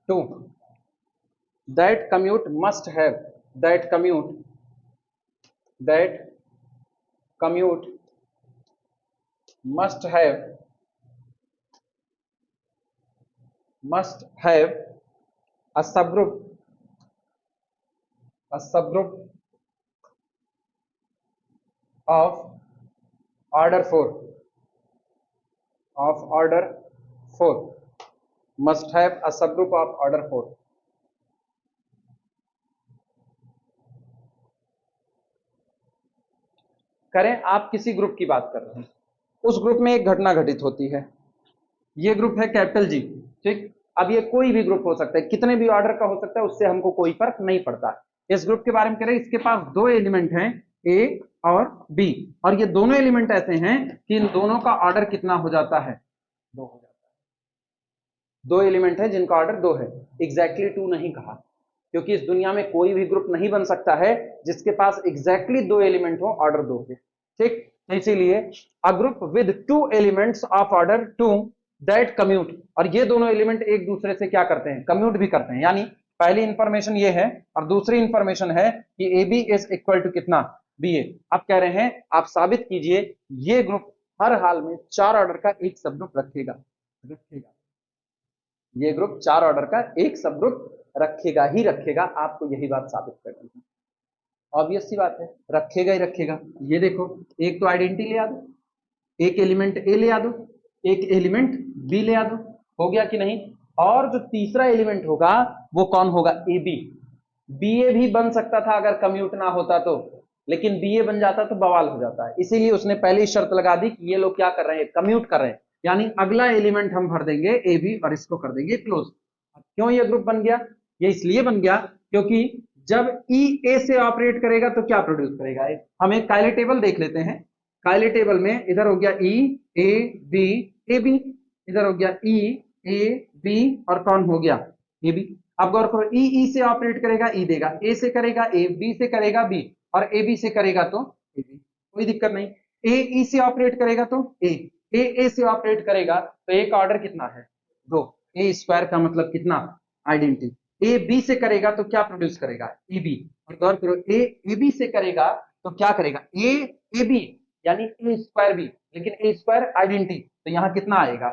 2 that commute must have, that commute, that commute must have, must have a subgroup, a subgroup of order 4, of order 4, must have a subgroup of order 4. करें, आप किसी group की बात कर रहे हैं, उस group में एक घटना घटित होती है, ये ग्रुप है कैपिटल जी, ठीक। अब ये कोई भी ग्रुप हो सकता है, कितने भी ऑर्डर का हो सकता है, उससे हमको कोई फर्क नहीं पड़ता। इस ग्रुप के बारे में कह रहे हैं, इसके पास दो एलिमेंट हैं, ए और बी, और ये दोनों एलिमेंट ऐसे हैं कि इन दोनों का ऑर्डर कितना हो जाता है? दो हो जाता है। दो एलिमेंट है जिनका ऑर्डर दो है। एग्जैक्टली टू नहीं कहा, क्योंकि इस दुनिया में कोई भी ग्रुप नहीं बन सकता है जिसके पास एग्जैक्टली दो एलिमेंट हो ऑर्डर दो के, ठीक। तो इसीलिए a group with two elements of order two that commute, और ये दोनों एलिमेंट एक दूसरे से क्या करते हैं? कम्यूट भी करते हैं। यानी पहली इंफॉर्मेशन ये है और दूसरी इंफॉर्मेशन है कि A B is equal to कितना? B A. अब कह रहे हैं आप साबित कीजिए ये ग्रुप हर हाल में चार ऑर्डर का एक सब ग्रुप रखेगा, रखेगा। ये ग्रुप चार ऑर्डर का एक सब ग्रुप रखेगा ही रखेगा, आपको यही बात साबित करनी है। ऑब्वियस सी बात है, रखेगा ही रखेगा। ये देखो, एक तो आइडेंटिटी ले आ दो, एक एलिमेंट ए ले आ दो, एक एलिमेंट बी ले आ दो, हो गया कि नहीं? और जो तीसरा एलिमेंट होगा वो कौन होगा? ए बी। बी ए भी बन सकता था अगर कम्यूट ना होता तो, लेकिन बी ए बन जाता तो बवाल हो जाता है, इसीलिए उसने पहले ही शर्त लगा दी कि ये लोग क्या कर रहे हैं? कम्यूट कर रहे हैं। यानी अगला एलिमेंट हम भर देंगे ए बी और इसको कर देंगे क्लोज। क्यों ये ग्रुप बन गया? ये इसलिए बन गया क्योंकि जब ई ए से ऑपरेट करेगा तो क्या प्रोड्यूस करेगा? हम एक कायले टेबल देख लेते हैं। कायले टेबल में इधर हो गया ई ए बी ए बी, इधर हो गया ई ए बी और कौन हो गया? A B. अब गौर करो, ई से ऑपरेट करेगा ई देगा, ए से करेगा ए, बी से करेगा बी, और ए बी से करेगा तो ए बी, कोई दिक्कत नहीं। ए ई से ऑपरेट करेगा तो ए से ऑपरेट करेगा तो ए का ऑर्डर कितना है? दो। ए स्क्वायर का मतलब कितना? आइडेंटिटी। ए बी से करेगा तो क्या प्रोड्यूस करेगा? A B. और गौर करो, ए बी से करेगा तो क्या करेगा? ए बी, यानी ए स्क्वायर बी, लेकिन ए स्क्वायर आइडेंटिटी, तो यहाँ कितना आएगा?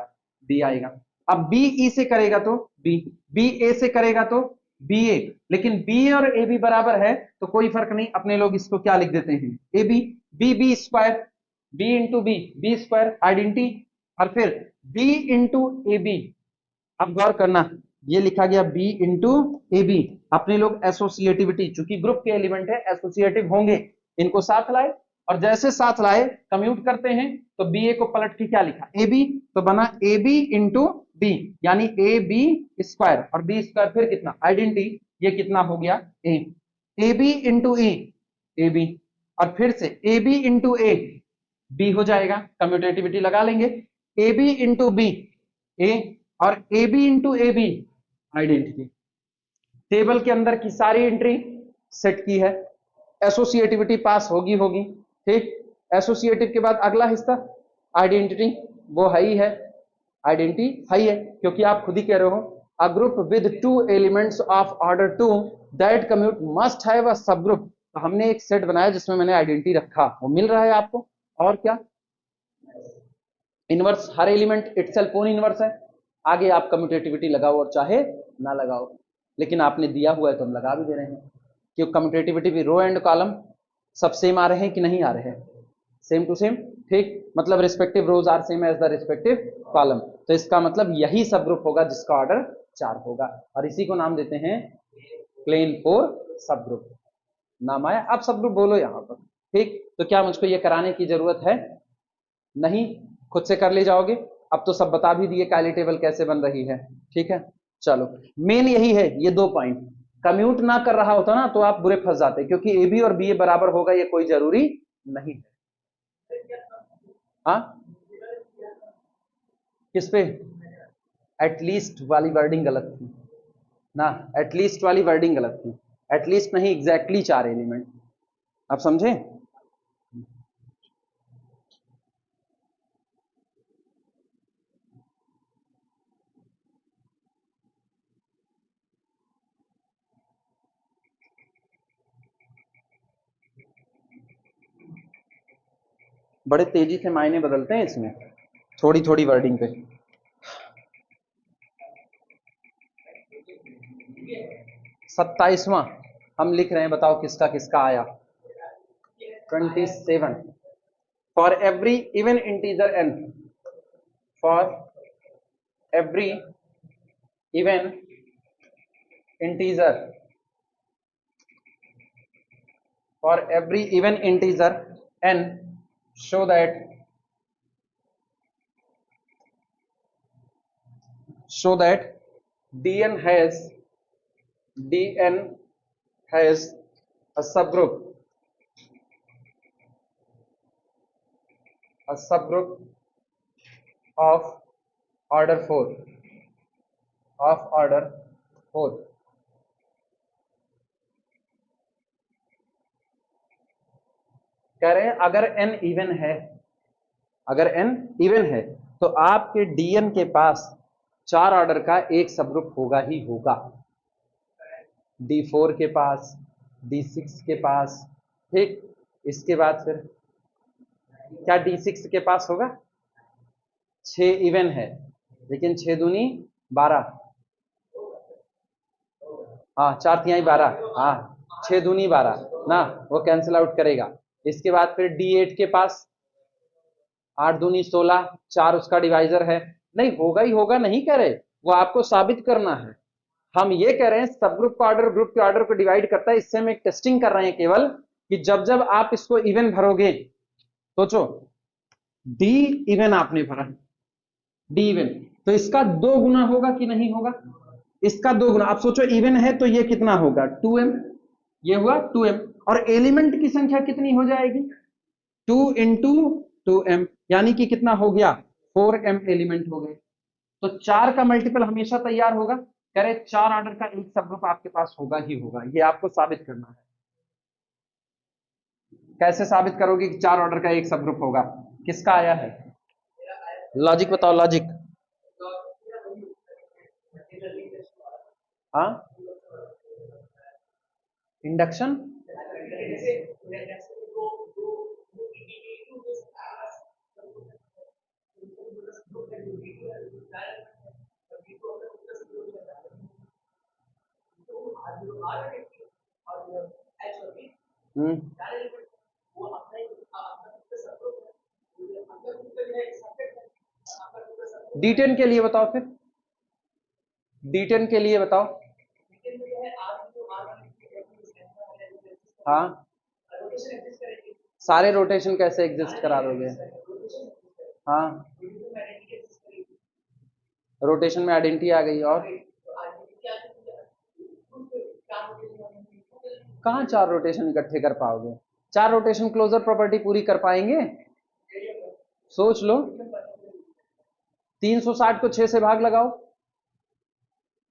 बी आएगा। अब बी ई से करेगा तो बी, बी ए से करेगा तो बी ए, लेकिन बी ए और ए बी बराबर है तो कोई फर्क नहीं, अपने लोग इसको क्या लिख देते हैं? A B, B B square, B into B, B square identity, और फिर बी इंटू ए बी। अब गौर करना, ये लिखा गया बी इंटू ए बी, अपने लोग एसोसिएटिविटी, चूंकि ग्रुप के एलिमेंट है एसोसिएटिव होंगे, इनको साथ लाए, और जैसे साथ लाए कम्यूट करते हैं तो बी ए को पलट के क्या लिखा, ए बी, तो बना ए बी इंटू बी, यानी ए बी स्क्वायर, और बी स्क्वायर फिर कितना आइडेंटिटी, ये कितना हो गया A B into A B, और फिर से A B into A B हो जाएगा, कम्यूटेटिविटी लगा लेंगे, A B into B A, और A B into A B identity. Table के अंदर की सारी एंट्री सेट की है, एसोसिएटिविटी पास होगी होगी, ठीक। एसोसिएटिव के बाद अगला हिस्सा आइडेंटिटी, वो है ही है, आइडेंटिटी है ही है, क्योंकि आप खुद ही कह रहे हो अ group with two elements of order 2 that commute must have a subgroup, तो हमने एक सेट बनाया जिसमें मैंने आइडेंटिटी रखा, वो मिल रहा है आपको। और क्या, इनवर्स, हर एलिमेंट इटसेल्फ ओन इनवर्स है, आगे आप कम्यूटेटिविटी लगाओ और चाहे ना लगाओ, लेकिन आपने दिया हुआ है तो हम लगा भी दे रहे हैं, क्योंकि कम्यूटेटिविटी भी रो एंड कॉलम सब सेम आ रहे हैं कि नहीं आ रहे हैं, सेम टू सेम, ठीक, मतलब respective rows are same as the respective column, तो इसका मतलब यही सब ग्रुप होगा जिसका ऑर्डर 4 होगा, और इसी को नाम देते हैं प्लेन 4 सब ग्रुप, नाम आया। अब सब ग्रुप बोलो यहां पर, ठीक, तो क्या मुझको ये कराने की जरूरत है, नहीं, खुद से कर ले जाओगे, अब तो सब बता भी दिए कायली टेबल कैसे बन रही है, ठीक है। चलो, मेन यही है, ये 2 पॉइंट, कम्यूट ना कर रहा होता ना तो आप बुरे फंस जाते, क्योंकि ए बी और बी ए बराबर होगा ये कोई जरूरी नहीं है। हाँ, किस पे, एटलीस्ट वाली वर्डिंग गलत थी ना, एटलीस्ट वाली वर्डिंग गलत थी, एटलीस्ट नहीं, एग्जैक्टली 4 एलिमेंट, आप समझे। बड़े तेजी से मायने बदलते हैं इसमें, थोड़ी थोड़ी वर्डिंग पे। 27वां हम लिख रहे हैं, बताओ किसका किसका आया, 27, for every even integer N, for every even integer, for every even integer n, show that dn has a subgroup of order 4, of order 4, कह रहे हैं अगर n इवन है, अगर n इवन है तो आपके dn के पास 4 ऑर्डर का एक सबग्रुप होगा ही होगा, d4 के पास, d6 के पास, ठीक। इसके बाद फिर क्या d6 के पास होगा, 6 इवन है, लेकिन 6 दूनी 12, हाँ 4 तिहाई 12, हाँ 6 दूनी 12 ना, वो कैंसिल आउट करेगा। इसके बाद फिर d8 के पास 8 दूनी 16, 4 उसका डिवाइजर है, नहीं होगा ही होगा नहीं कह रहे, वो आपको साबित करना है। हम ये कह रहे हैं सब ग्रुप का ऑर्डर ग्रुप के ऑर्डर को डिवाइड करता है, इससे हम एक टेस्टिंग कर रहे हैं केवल, कि जब जब आप इसको इवन भरोगे, सोचो डी इवन आपने भरा, डी इवन, तो इसका 2 गुना होगा कि नहीं होगा, इसका 2 गुना, आप सोचो इवन है तो ये कितना होगा 2m, ये हुआ 2m, और एलिमेंट की संख्या कितनी हो जाएगी 2 इंटू 2m, यानी कि कितना हो गया 4m एलिमेंट हो गए, तो 4 का मल्टीपल हमेशा तैयार होगा, कह रहे 4 ऑर्डर का एक सब ग्रुप आपके पास होगा ही होगा, ये आपको साबित करना है। कैसे साबित करोगे कि 4 ऑर्डर का एक सब ग्रुप होगा, किसका आया है, लॉजिक बताओ, लॉजिक। हाँ, इंडक्शन, D10 के लिए बताओ, फिर D10 के लिए बताओ, हाँ सारे रोटेशन कैसे एग्जिस्ट करा दोगे? हाँ, रोटेशन में आइडेंटिटी आ गई। और कहाँ 4 रोटेशन इकट्ठे कर पाओगे? 4 रोटेशन क्लोजर प्रॉपर्टी पूरी कर पाएंगे? सोच लो। 360 को 6 से भाग लगाओ,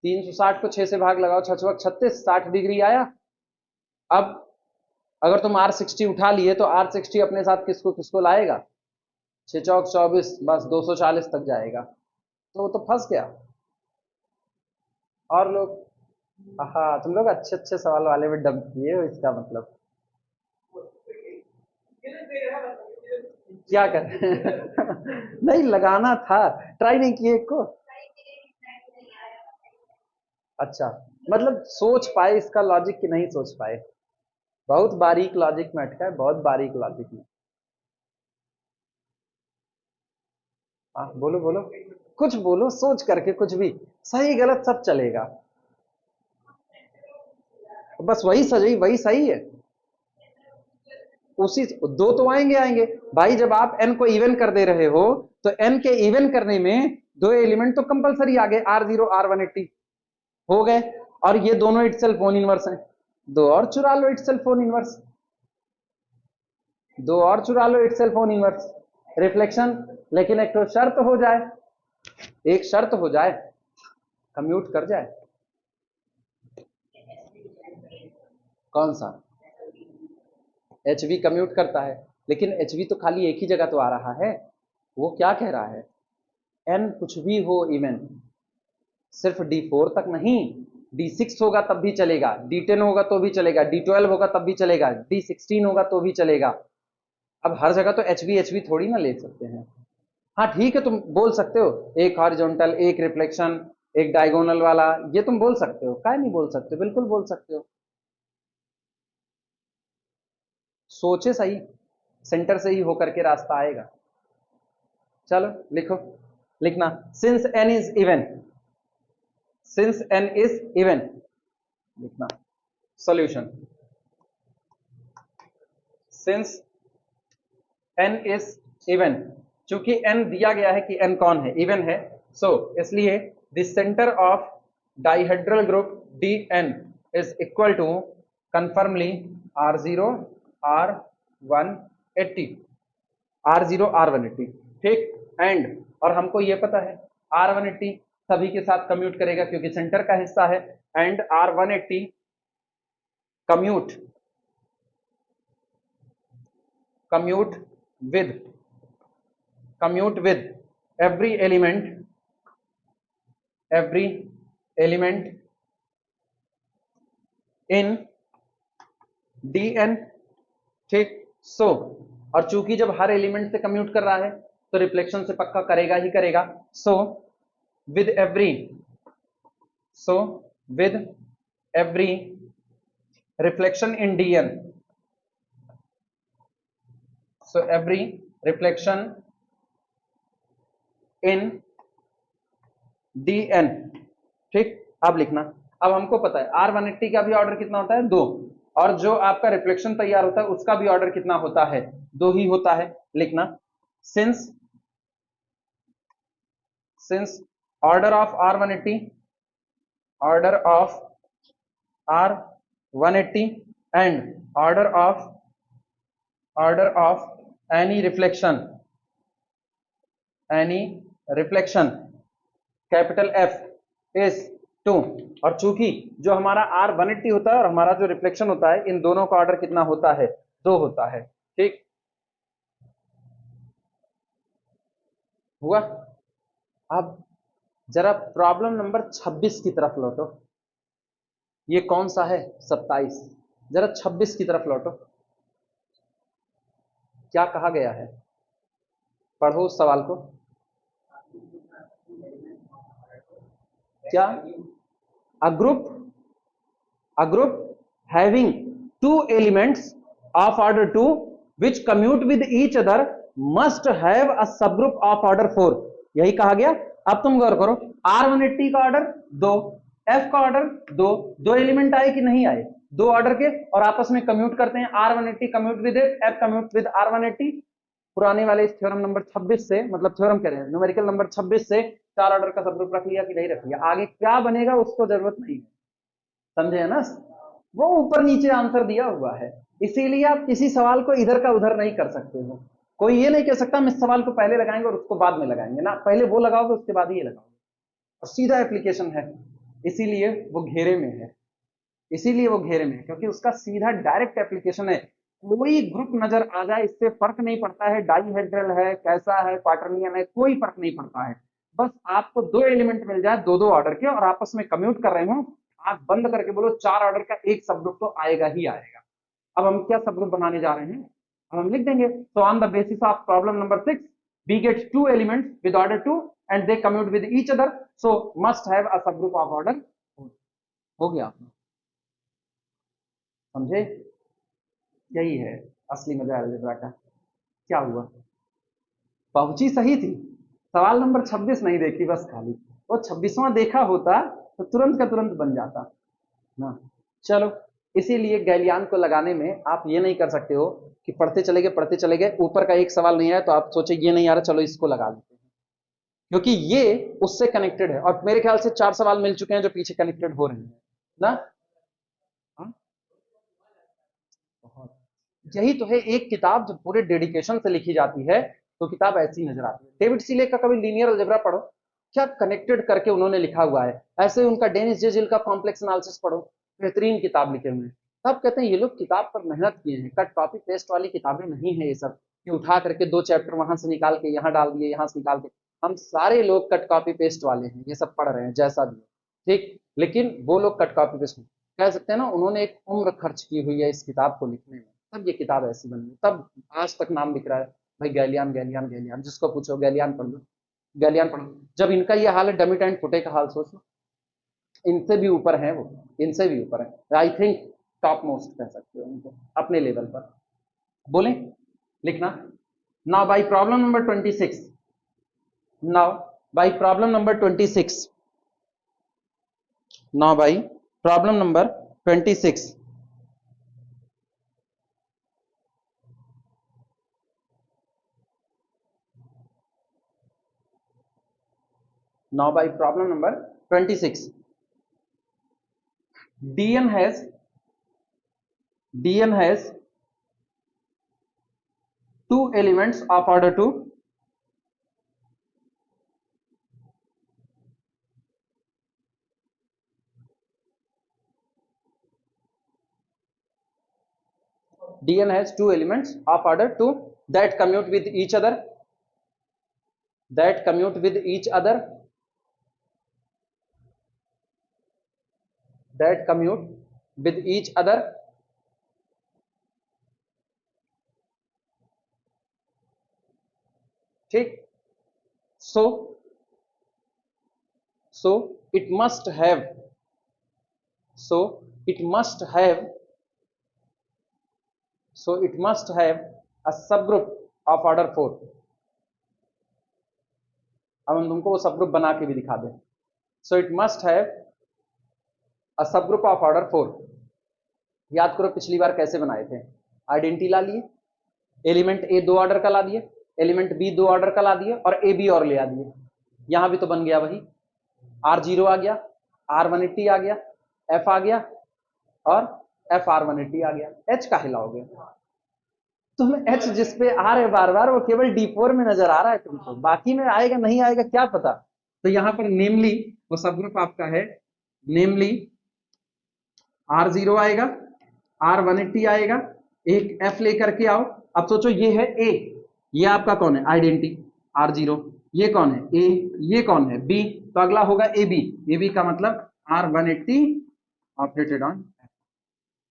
360 को 6 से भाग लगाओ, 6 36, 60 डिग्री आया। अब अगर तुम R60 उठा लिए तो R60 अपने साथ किसको किसको लाएगा? 6 चौक 24, बस 240 तक जाएगा, तो वो तो फंस गया। और लोग, हाँ, तुम लोग अच्छे अच्छे सवाल वाले में डंप किए हो, इसका मतलब क्या कर नहीं लगाना था, ट्राई नहीं किए एक को। अच्छा, मतलब सोच पाए इसका लॉजिक कि नहीं सोच पाए? बहुत बारीक लॉजिक में अटका है, बहुत बारीक लॉजिक में। हाँ बोलो बोलो, कुछ बोलो, सोच करके कुछ भी, सही गलत सब चलेगा, बस वही सही, वही सही है। उसी दो तो आएंगे आएंगे भाई, जब आप n को इवन कर दे रहे हो तो n के इवन करने में 2 एलिमेंट तो कंपलसरी आ गए, R0 R180 हो गए, और ये दोनों इटसेल्फ ओन इनवर्स हैं। दो और चुरा लो इटसेल्फ ओन इनवर्स, दो और चुरा लो इटसेल्फ ओन इनवर्स रिफ्लेक्शन। लेकिन एक तो शर्त हो जाए, एक शर्त हो जाए, कम्यूट कर जाए। कौन सा? एच वी कम्यूट करता है, लेकिन एच वी तो खाली एक ही जगह तो आ रहा है। वो क्या कह रहा है? एन कुछ भी हो इवन, सिर्फ D4 तक नहीं, D6 होगा तब भी चलेगा, D10 होगा तो भी चलेगा, D12 होगा तब भी चलेगा, D16 होगा तो भी चलेगा। अब हर जगह तो एच वी थोड़ी ना ले सकते हैं। हाँ ठीक है, तुम बोल सकते हो एक हॉरिजॉन्टल, एक रिफ्लेक्शन, एक डायगोनल वाला, ये तुम बोल सकते हो, काय नहीं बोल सकते, बिल्कुल बोल सकते हो। सोचे सही, सेंटर से ही होकर के रास्ता आएगा। चलो लिखो, लिखना, since n is even, since n is even, लिखना solution, since n is even, चूंकि n दिया गया है कि n कौन है, इवन है, सो इसलिए the centre of dihedral group Dn is equal to confirmly R0 R180, R0 R180, ठीक। एंड, और हमको ये पता है R180 सभी के साथ कम्यूट करेगा क्योंकि सेंटर का हिस्सा है, and R180 commute commute with every element in Dn, ठीक। सो और चूंकि जब हर एलिमेंट से कम्यूट कर रहा है तो रिफ्लेक्शन से पक्का करेगा ही करेगा। So with every reflection in Dn, so every reflection in Dn, ठीक। अब लिखना, अब हमको पता है R180 का भी ऑर्डर कितना होता है? 2, और जो आपका रिफ्लेक्शन तैयार होता है उसका भी ऑर्डर कितना होता है? 2 ही होता है। लिखना, since order of R180 and order of any reflection capital F is 2, और चूंकि जो हमारा R180 होता है और हमारा जो रिफ्लेक्शन होता है, इन दोनों का ऑर्डर कितना होता है? 2 होता है, ठीक हुआ। अब जरा प्रॉब्लम नंबर 26 की तरफ लौटो, ये कौन सा है? 27, जरा 26 की तरफ लौटो, क्या कहा गया है? पढ़ो उस सवाल को। क्या? a group having 2 elements of order 2 which commute with each other must have a subgroup of order 4, यही कहा गया। अब तुम गौर करो, R180 का ऑर्डर 2, एफ का ऑर्डर दो, दो एलिमेंट आए कि नहीं आए, दो ऑर्डर के, और आपस में कम्यूट करते हैं, R180 commute with F commute with R180। पुराने वाले इस थ्योरम नंबर 26 से, मतलब थ्योरम कह रहे हैं, न्यूमेरिकल नंबर 26 से चार ऑर्डर का सबग्रुप रख लिया कि नहीं रख लिया, आगे क्या बनेगा उसको जरूरत नहीं है, समझे है ना, वो ऊपर नीचे आंसर दिया हुआ है, इसीलिए आप किसी सवाल को इधर का उधर नहीं कर सकते हो। कोई ये नहीं कह सकता हम इस सवाल को पहले लगाएंगे और उसको बाद में लगाएंगे, ना, पहले वो लगाओगे उसके बाद ये लगाओगे, और सीधा एप्लीकेशन है, इसीलिए वो घेरे में है, इसीलिए वो घेरे में है, क्योंकि उसका सीधा डायरेक्ट एप्लीकेशन है। कोई ग्रुप नजर आ जाए इससे फर्क नहीं पड़ता है, डाईहेड्रल है, कैसा है, क्वाटर्नियन है, कोई फर्क नहीं पड़ता है, बस आपको दो एलिमेंट मिल जाए दो दो ऑर्डर के और आपस में कम्यूट कर रहे हो, आंख बंद करके बोलो चार ऑर्डर का एक सब ग्रुप तो आएगा ही आएगा। अब हम क्या सब ग्रुप बनाने जा रहे हैं, अब हम लिख देंगे, so on the basis of problem number 6 b gets two elements with order 2 and they commute with each other, so must have a subgroup of order 4। हो गया, समझे, यही है असली मजा अलजेब्रा का। क्या हुआ, पहुंची सही थी, सवाल नंबर 26 नहीं देखी बस खाली, वो 26वां देखा होता तो तुरंत का तुरंत बन जाता ना। चलो, इसीलिए गैलियान को लगाने में आप ये नहीं कर सकते हो कि पढ़ते चले गए, ऊपर का एक सवाल नहीं आया तो आप सोचे ये नहीं आ रहा चलो इसको लगा लेते हैं, क्योंकि ये उससे कनेक्टेड है, और मेरे ख्याल से चार सवाल मिल चुके हैं जो पीछे कनेक्टेड हो रहे हैं ना। हाँ? बहुत, यही तो है, एक किताब जब पूरे डेडिकेशन से लिखी जाती है तो किताब ऐसी नजर आती है। डेविड सीले का कभी लीनियर अलजेब्रा पढ़ो, क्या कनेक्टेड करके उन्होंने लिखा हुआ है, ऐसे उनका डेनिस जे जिल का कॉम्प्लेक्स एनालिसिस पढ़ो, बेहतरीन किताब लिखे हुए हैं। तब कहते हैं ये लोग किताब पर मेहनत किए हैं, कट कॉपी पेस्ट वाली किताबें नहीं है ये सब, कि उठा करके दो चैप्टर वहां से निकाल के यहाँ डाल दिए, यहाँ से निकाल के, हम सारे लोग कट कॉपी पेस्ट वाले हैं, ये सब पढ़ रहे हैं जैसा भी, ठीक, लेकिन वो लोग कट कॉपी पेस्ट कह सकते हैं ना, उन्होंने एक उम्र खर्च की हुई है इस किताब को लिखने में, तब ये किताब ऐसी बनी, तब आज तक नाम दिख रहा है, भाई गैलियान गैलियान गैलियान, जिसको पूछो गैलियान पढ़ लो, गैलियान पढ़ो। जब इनका ये हाल है, डमिट एंड फुटे का हाल सोच लो, इनसे भी ऊपर है वो, इनसे भी ऊपर है, आई थिंक टॉप मोस्ट कह सकते हो उनको अपने लेवल पर, बोले लिखना। Now by problem number 26, now by problem number 26, now by problem number 26, now by problem number 26, dn has two elements of order 2, dn has two elements of order 2 that commute with each other, that commute with each other, that commute with each other, ठीक, so so it must have, so it must have, so it must have a subgroup of order 4। अब हम तुमको वो subgroup बना के भी दिखा दें, so it must have a subgroup of order 4। याद करो पिछली बार कैसे बनाए थे, आइडेंटिटी ला लिए, एलिमेंट ए दो ऑर्डर का ला दिए, एलिमेंट बी दो ऑर्डर का ला दिए, और ए बी और ले आ दिए, यहां भी तो बन गया वही, R0 आ गया, R180 आ गया, F आ गया, और FR180 आ गया, H का हिलाओगे तुम, H जिसपे आ रहे बार बार वो केवल D4 में नजर आ रहा है तुमको, बाकी में आएगा नहीं आएगा क्या पता। तो यहां पर नेमली वो सब ग्रुप आपका है, नेमली R0 आएगा, R180 आएगा, एक F लेकर के आओ। अब सोचो ये है A, ये आपका कौन है आइडेंटिटी R0, ये कौन है A, ये कौन है B, तो अगला होगा AB, AB का मतलब R180 ऑपरेटेड ऑन,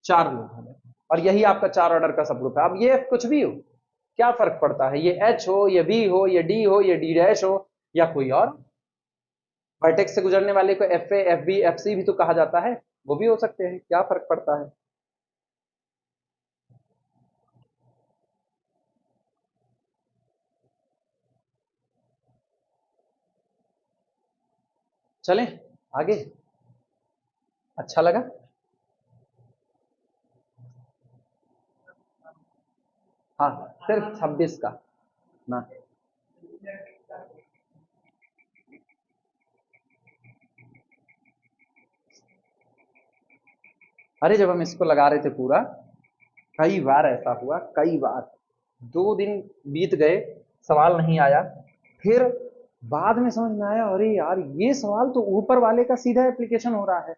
चार लोग हैं, और यही आपका चार ऑर्डर का सब ग्रुप है। अब ये कुछ भी हो, क्या फर्क पड़ता है, ये H हो, ये B हो, ये D हो, ये D डैश हो, या कोई और, वर्टेक्स से गुजरने वाले को FA FB FC भी तो कहा जाता है, वो भी हो सकते हैं, क्या फर्क पड़ता है। चलें आगे, अच्छा लगा? हाँ, सिर्फ 26 का ना। अरे जब हम इसको लगा रहे थे पूरा, कई बार ऐसा हुआ, कई बार 2 दिन बीत गए, सवाल नहीं आया। फिर बाद में समझ में आया, अरे यार ये सवाल तो ऊपर वाले का सीधा एप्लीकेशन हो रहा है।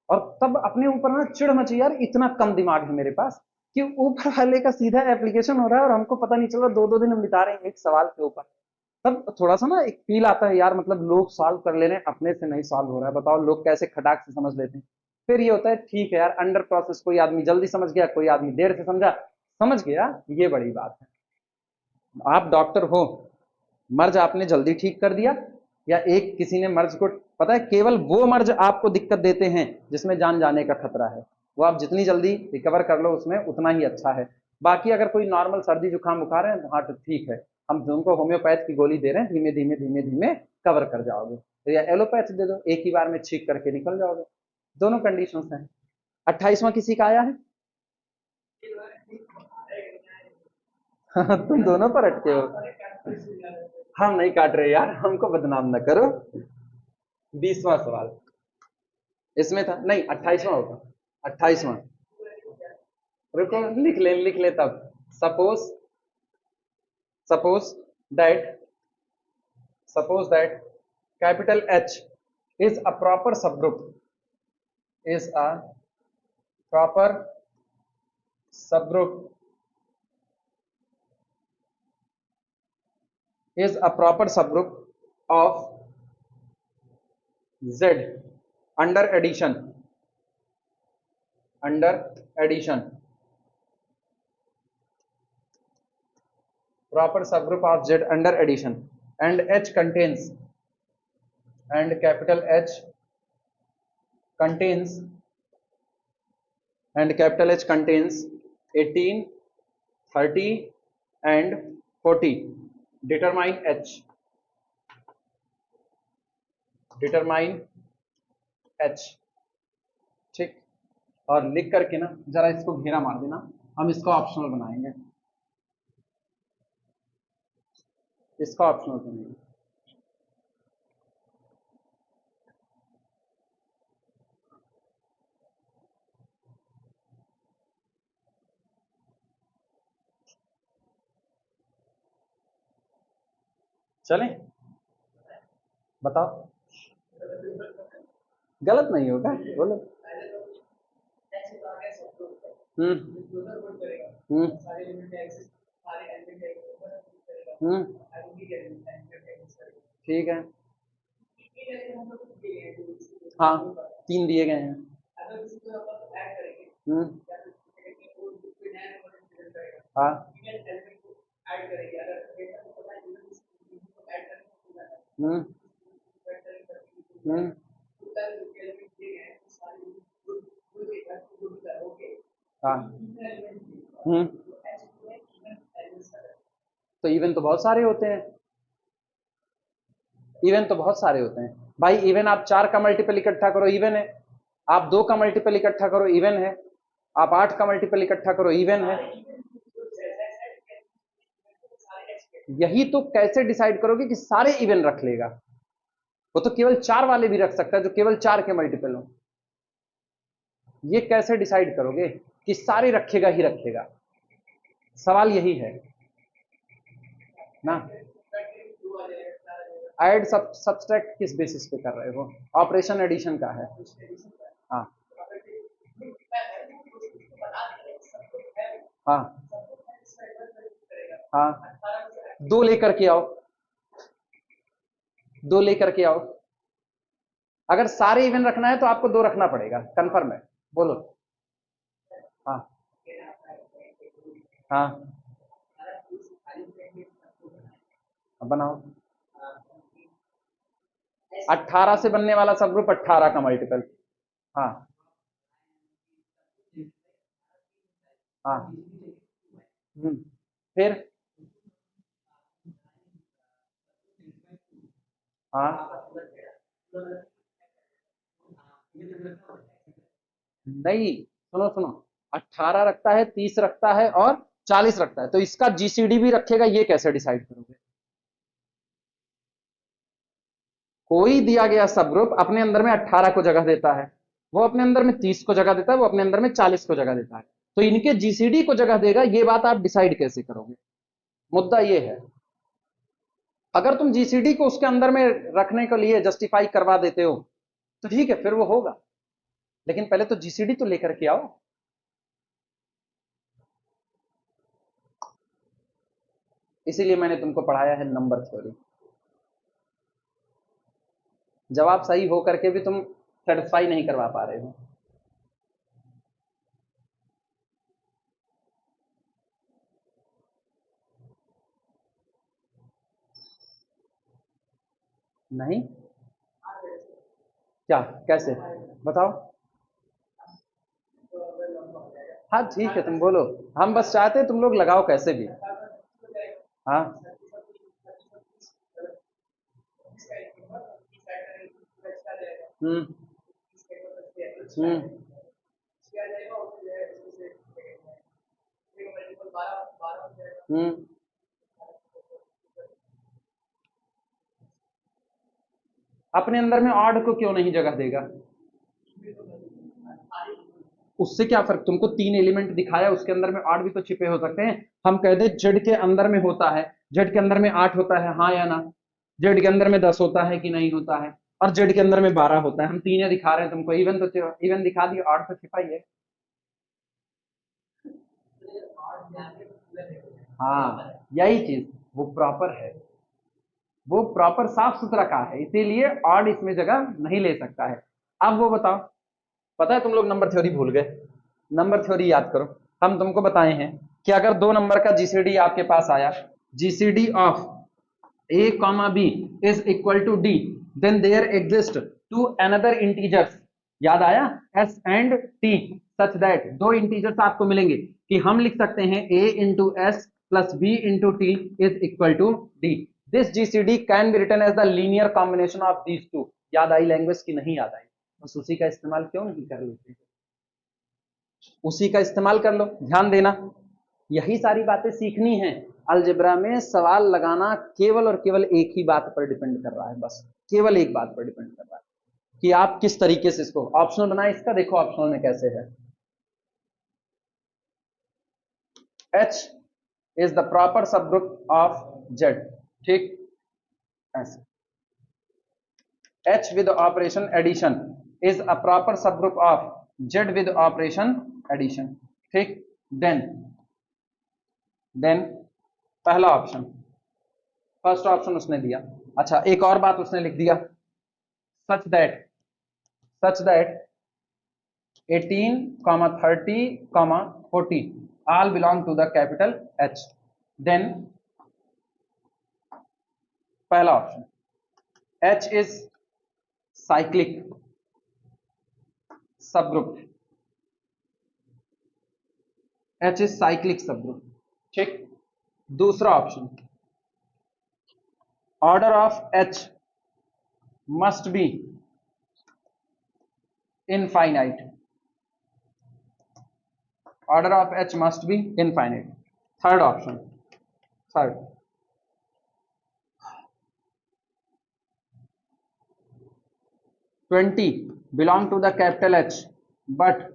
और तब अपने ऊपर ना चिढ़ मची, यार इतना कम दिमाग है मेरे पास कि ऊपर वाले का सीधा एप्लीकेशन हो रहा है और हमको पता नहीं चल रहा, 2-2 दिन हम बिता रहे हैं एक सवाल के ऊपर। तब थोड़ा सा ना एक फील आता है यार, मतलब लोग सॉल्व कर ले रहे हैं, अपने से नहीं सॉल्व हो रहा है, बताओ लोग कैसे खटाक से समझ लेते हैं। फिर ये होता है ठीक है यार, अंडर प्रोसेस कोई आदमी जल्दी समझ गया, कोई आदमी देर से समझा, समझ गया, ये बड़ी बात है। आप डॉक्टर हो, मर्ज आपने जल्दी ठीक कर दिया, या एक किसी ने मर्ज को, पता है केवल वो मर्ज आपको दिक्कत देते हैं जिसमें जान जाने का खतरा है, वो आप जितनी जल्दी रिकवर कर लो उसमें उतना ही अच्छा है। बाकी अगर कोई नॉर्मल सर्दी जुकाम बुखार है तो हाँ तो ठीक है, हम तुमको होम्योपैथ की गोली दे रहे हैं, धीमे धीमे धीमे धीमे कवर कर जाओगे, तो या एलोपैथ दे दो, एक ही बार में ठीक करके निकल जाओगे। दोनों कंडीशन हैं। 28वां किसी का आया है? तुम दोनों पर अटके हो। हम नहीं काट रहे यार, हमको बदनाम न करो। 20वां सवाल इसमें था, नहीं 28वां होगा, 28वां। रुको लिख ले तब। Suppose suppose that suppose that capital H is a proper subgroup is a proper subgroup is a proper subgroup of Z under addition proper subgroup of Z under addition, and H contains and capital H contains and capital H contains 18, 30 and 40. Determine H. Determine H. ठीक, और लिख करके ना जरा इसको घेरा मार देना, हम इसको ऑप्शनल बनाएंगे, इसका ऑप्शनल बनाएंगे। चलें, बताओ। गलत नहीं होगा, बोलो। हम्म हम्म हम्म ठीक है। हाँ, 3 दिए गए हैं। हम्म हाँ हम्म हम्म हाँ हम्म तो इवन तो बहुत सारे होते हैं, इवन तो बहुत सारे होते हैं भाई। इवन आप 4 का मल्टीपल इकट्ठा करो इवन है, आप 2 का मल्टीपल इकट्ठा करो इवन है, आप 8 का मल्टीपल इकट्ठा करो इवन है। यही तो कैसे डिसाइड करोगे कि सारे इवन रख लेगा? वो तो केवल 4 वाले भी रख सकता है जो केवल 4 के मल्टीपल हो। ये कैसे डिसाइड करोगे कि सारे रखेगा ही रखेगा? सवाल यही है ना। ऐड सब्सट्रैक्ट किस बेसिस पे कर रहे हो? ऑपरेशन एडिशन का है। हाँ हाँ हाँ, 2 लेकर के आओ, 2 लेकर के आओ। अगर सारे इवन रखना है तो आपको 2 रखना पड़ेगा, कंफर्म है? बोलो। हाँ हाँ, अब बनाओ। 18 से बनने वाला सब ग्रुप 18 का मल्टीपल। हाँ हाँ फिर हाँ नहीं, सुनो सुनो, 18 रखता है, 30 रखता है और 40 रखता है, तो इसका जीसीडी भी रखेगा, ये कैसे डिसाइड करोगे? कोई दिया गया सब ग्रुप अपने अंदर में 18 को जगह देता है, वो अपने अंदर में 30 को जगह देता है, वो अपने अंदर में 40 को जगह देता है, तो इनके जीसीडी को जगह देगा, ये बात आप डिसाइड कैसे करोगे? मुद्दा ये है। अगर तुम जीसीडी को उसके अंदर में रखने के लिए जस्टिफाई करवा देते हो तो ठीक है, फिर वो होगा, लेकिन पहले तो जीसीडी तो लेकर के आओ। इसीलिए मैंने तुमको पढ़ाया है नंबर थ्योरी। जवाब सही हो करके भी तुम सेटिस्फाई नहीं करवा पा रहे हो। नहीं, क्या, कैसे, बताओ। हाँ ठीक है, तुम बोलो, हम बस चाहते हैं तुम लोग लगाओ कैसे भी। हाँ। हम्म। हम्म। हम्म। अपने अंदर में ऑड को क्यों नहीं जगह देगा? उससे क्या फर्क, तुमको 3 एलिमेंट दिखाया, उसके अंदर में 8 भी तो छिपे हो सकते हैं। हम कह दे जेड के अंदर में होता है, जेड के अंदर में 8 होता है, हाँ या ना? जेड के अंदर में 10 होता है कि नहीं होता है? और जेड के अंदर में 12 होता है, हम 3 दिखा रहे हैं तुमको, इवन तो इवन दिखा दिए, 8 तो छिपा ही है। हाँ, यही चीज, वो प्रॉपर है, वो प्रॉपर साफ सुथरा का है, इसीलिए ऑड इसमें जगह नहीं ले सकता है। अब वो बताओ, पता है तुम लोग नंबर थ्योरी भूल गए, नंबर थ्योरी याद करो। हम तुमको बताए हैं कि अगर 2 नंबर का जीसीडी आपके पास आया, GCD of a comma b is equal to d, then there exist two another integers, याद आया, s and t, such that दो इंटीजर्स आपको मिलेंगे कि हम लिख सकते हैं a into s plus b into t is equal to d. This GCD can be written as the linear combination of these two. याद आई लैंग्वेज की नहीं याद आई? बस उसी का इस्तेमाल क्यों नहीं कर लेते? उसी का इस्तेमाल कर लो, ध्यान देना, यही सारी बातें सीखनी है। अलजेब्रा में सवाल लगाना केवल और केवल एक ही बात पर डिपेंड कर रहा है, बस केवल एक बात पर डिपेंड कर रहा है कि आप किस तरीके से इसको ऑप्शनल बनाए। इसका देखो ऑप्शनल में कैसे है, H is the proper subgroup of Z, ठीक, ऐसे H with operation addition is a proper subgroup of Z with operation addition, ठीक। देन पहला ऑप्शन, फर्स्ट ऑप्शन उसने दिया। अच्छा, एक और बात उसने लिख दिया, such that 18, 30, 40 all belong to the capital H. Then पहला option, H is cyclic subgroup, H is cyclic subgroup, ठीक। दूसरा option, order of H must be infinite, order of H must be infinite. Third option, third, 20 belong to the capital H but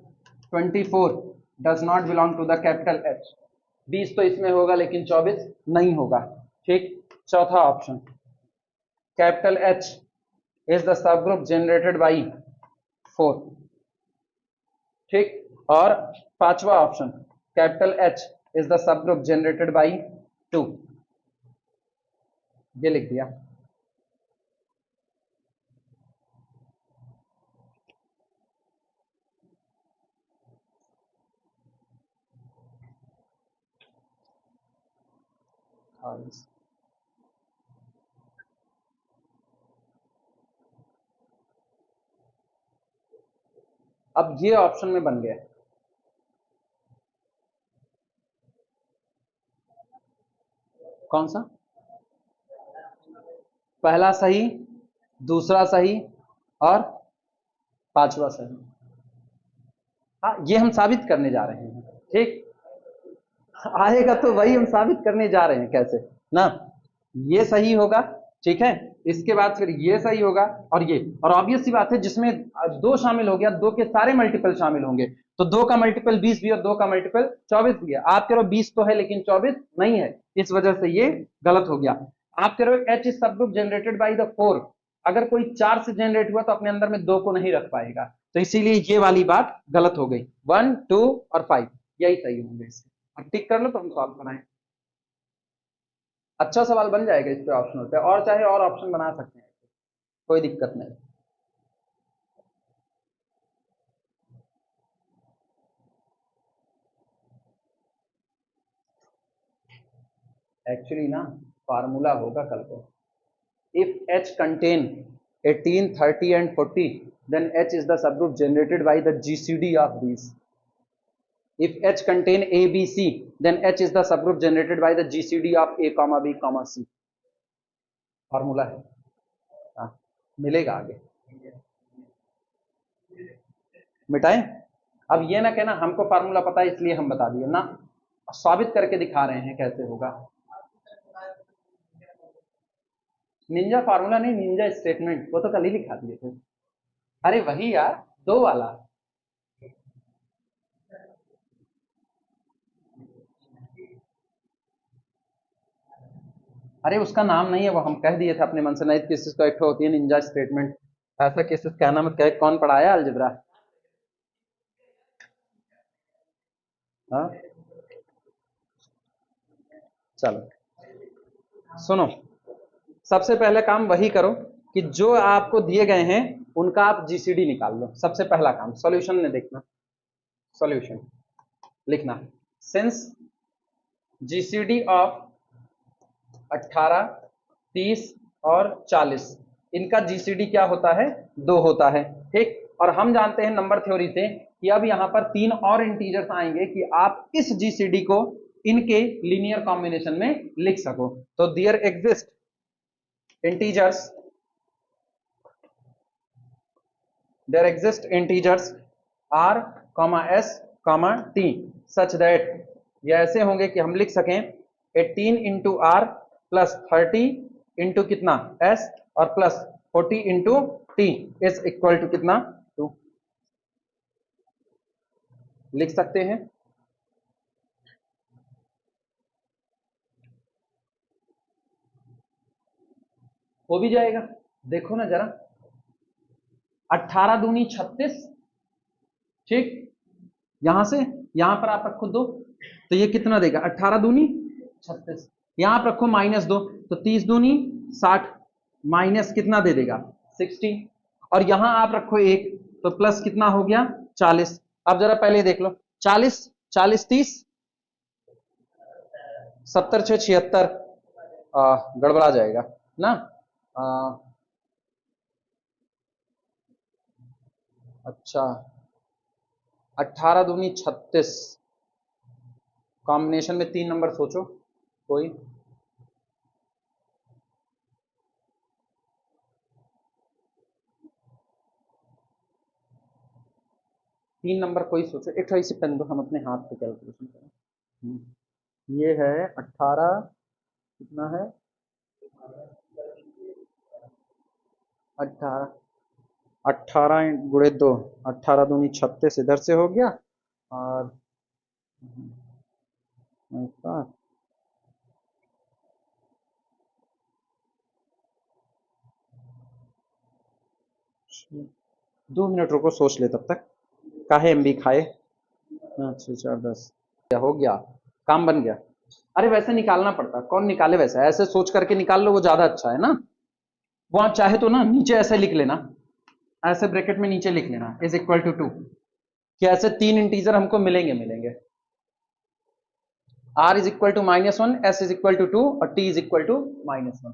24 does not belong to the capital H. 20 तो इसमें होगा लेकिन 24 नहीं होगा, ठीक। चौथा option, capital H is the subgroup generated by 4, ठीक। और पांचवा option, capital H is the subgroup generated by 2, ये लिख दिया। अब ये ऑप्शन में बन गया, कौन सा? पहला सही, दूसरा सही और पांचवा सही। हाँ, ये हम साबित करने जा रहे हैं, ठीक। आएगा तो वही हम साबित करने जा रहे हैं कैसे ना। ये सही होगा, ठीक है। इसके बाद फिर ये सही होगा, और ऑब्वियस सी बात है, जिसमें दो शामिल हो गया, दो के सारे मल्टीपल शामिल होंगे, तो दो का मल्टीपल 20 भी और दो का मल्टीपल 24 भी है। आप कह रहे हो 20 तो है लेकिन 24 नहीं है, इस वजह से ये गलत हो गया। आप कह रहे हो एच इज सब ग्रुप जनरेटेड बाई द 4, अगर कोई 4 से जनरेट हुआ तो अपने अंदर में 2 को नहीं रख पाएगा, तो इसीलिए ये वाली बात गलत हो गई। 1 2 और 5 यही सही होंगे इसके। अब टिक कर लो तो हम सॉल्व बनाएं। अच्छा सवाल बन जाएगा इस पे ऑप्शनल पे, और चाहे और ऑप्शन बना सकते हैं, कोई दिक्कत नहीं। एक्चुअली ना फार्मूला होगा कल को, if H contain 18 30 and 40 then H is the subgroup generated by the GCD of these. If H contain A B C then H is the subgroup generated by the GCD of A comma B comma C. Formula है, हाँ, मिलेगा आगे। मिटाएं। अब ये ना कहना हमको formula पता है इसलिए हम बता दिए ना, साबित करके दिखा रहे हैं कैसे होगा। निंजा फार्मूला नहीं, निंजा स्टेटमेंट, वो तो कल ही लिखा दिए थे। अरे वही यार, दो वाला। अरे उसका नाम नहीं है, वो हम कह दिए थे अपने मन से, नहीं केसेस का एक होती है निंजा स्टेटमेंट, ऐसा केसेस कहना मत कहे, कौन पढ़ाया अलजेब्रा। हाँ चलो सुनो, सबसे पहले काम वही करो कि जो आपको दिए गए हैं उनका आप जीसीडी निकाल लो, सबसे पहला काम। सॉल्यूशन में देखना, सॉल्यूशन लिखना, सिंस जीसीडी ऑफ 18 30 और 40, इनका जीसीडी क्या होता है, 2 होता है, ठीक। और हम जानते हैं नंबर थ्योरी से कि अब यहां पर 3 और इंटीजर्स आएंगे कि आप इस जीसीडी को इनके लीनियर कॉम्बिनेशन में लिख सको। तो there exist integers, there exist integers r s t such that ये ऐसे होंगे कि हम लिख सकें 18 इंटू आर प्लस 30 इंटू कितना s और plus 40 into T is equal to कितना 2, लिख सकते हैं। हो भी जाएगा, देखो ना जरा, 18 दूनी 36, ठीक। यहां से यहां पर आप रखो 2, तो ये कितना देगा, 18 दूनी 36, यहां आप रखो -2, तो 30 दूनी 60, माइनस कितना दे देगा 60, और यहां आप रखो 1, तो प्लस कितना हो गया 40। अब जरा पहले देख लो, 40 40 30 70 6 76, गड़बड़ा जाएगा ना। आ, अच्छा, 18 दूनी 36, कॉम्बिनेशन में 3 नंबर सोचो कोई, 3 नंबर कोई सोचो, एक थोड़ी सी पेन दो, हम अपने हाथ पे कैलकुलेशन करें। ये है 18, कितना है 18, 18 गुणे 2, 18 दूनी 36 इधर से हो गया, और ऐसा 2 मिनट रुको, सोच ले तब तक, काहे एमबी खाए। अच्छा 4 10 क्या हो गया, काम बन गया। अरे वैसे निकालना पड़ता, कौन निकाले, वैसे ऐसे सोच करके निकाल लो, वो ज्यादा अच्छा है ना। वो आप चाहे तो ना नीचे ऐसे लिख लेना, ऐसे ब्रैकेट में नीचे लिख लेना इज इक्वल टू 2, कि ऐसे 3 इंटीजर हमको मिलेंगे मिलेंगे, r is equal to -1, s is equal to 2 और t इज इक्वल टू -1।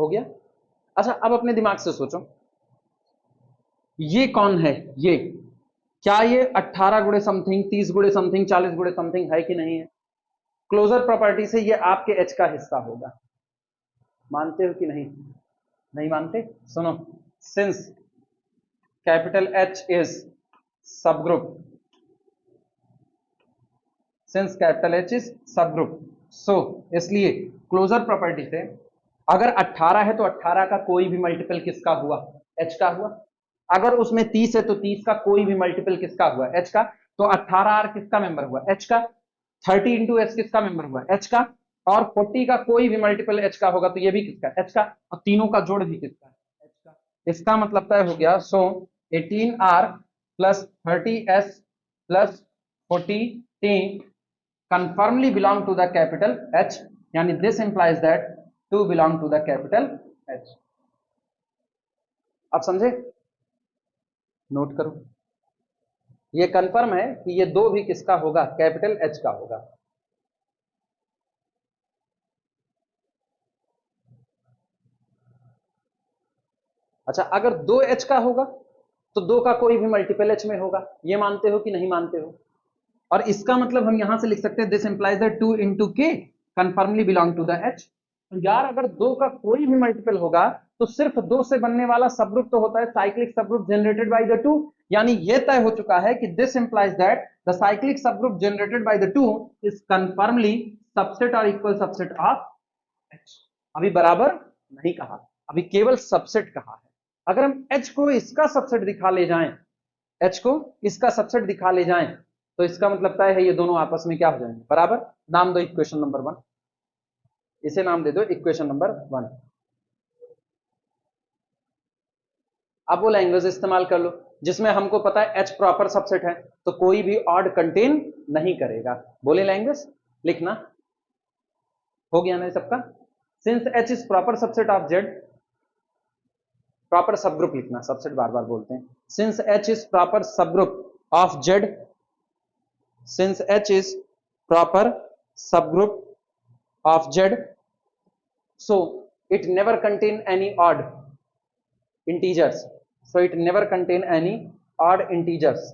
हो गया। अच्छा अब अपने दिमाग से सोचो, ये कौन है, ये क्या ये 18 गुणे समथिंग, 30 गुणे समथिंग, 40 गुणे समथिंग है कि नहीं है? क्लोजर प्रॉपर्टी से ये आपके एच का हिस्सा होगा। मानते हो कि नहीं? नहीं मानते? सुनो, सिंस कैपिटल एच इज सब group, since capital H is सब ग्रुप, सो इसलिए क्लोजर प्रॉपर्टी से अगर 18 है तो 18 का कोई भी मल्टीपल किसका हुआ? एच का हुआ। अगर उसमें 30 है तो 30 का कोई भी मल्टीपल किसका हुआ? एच का। तो 18 आर किसका मेंबर हुआ? एच का। 30 इंटू एच किसका मेंबर हुआ? एच का। और 40 का कोई भी मल्टीपल एच का होगा तो ये भी किसका? एच का। और तीनों का जोड़ भी किसका? एच का। इसका मतलब तय हो गया। सो 18R plus 30S plus 40T confirmly belong to the capital H, यानी this implies that 2 belong to the capital H। आप समझे? नोट करो, ये कंफर्म है कि ये दो भी किसका होगा? कैपिटल एच का होगा। अच्छा अगर दो एच का होगा तो दो का कोई भी मल्टीपल एच में होगा, ये मानते हो कि नहीं मानते हो? और इसका मतलब हम यहां से लिख सकते हैं this implies that 2 into K confirmly belong to the H. तो यार अगर दो का कोई भी मल्टीपल होगा तो सिर्फ दो से बनने वाला सबग्रुप तो होता है cyclic subgroup generated by the two, यानी ये तय हो चुका है कि this implies that the cyclic subgroup generated by the two is confirmly subset और इक्वल सबसेट ऑफ एच। अभी बराबर नहीं कहा, अभी केवल सबसेट कहा है। अगर हम एच को इसका सबसेट दिखा ले जाएं, एच को इसका सबसेट दिखा ले जाएं तो इसका मतलब तय है ये दोनों आपस में क्या हो जाएंगे? बराबर। नाम दो इक्वेशन नंबर 1, इसे नाम दे दो इक्वेशन नंबर 1। अब वो लैंग्वेज इस्तेमाल कर लो जिसमें हमको पता है एच प्रॉपर सबसेट है तो कोई भी ऑड कंटेन नहीं करेगा। बोले लैंग्वेज लिखना, हो गया ना सबका? Since H is proper subset of Z, proper subgroup लिखना, सबसेट बार बार बोलते हैं। Since H is proper subgroup of Z, since H is proper subgroup of Z, so it never contain any odd integers, so it never contain any odd integers,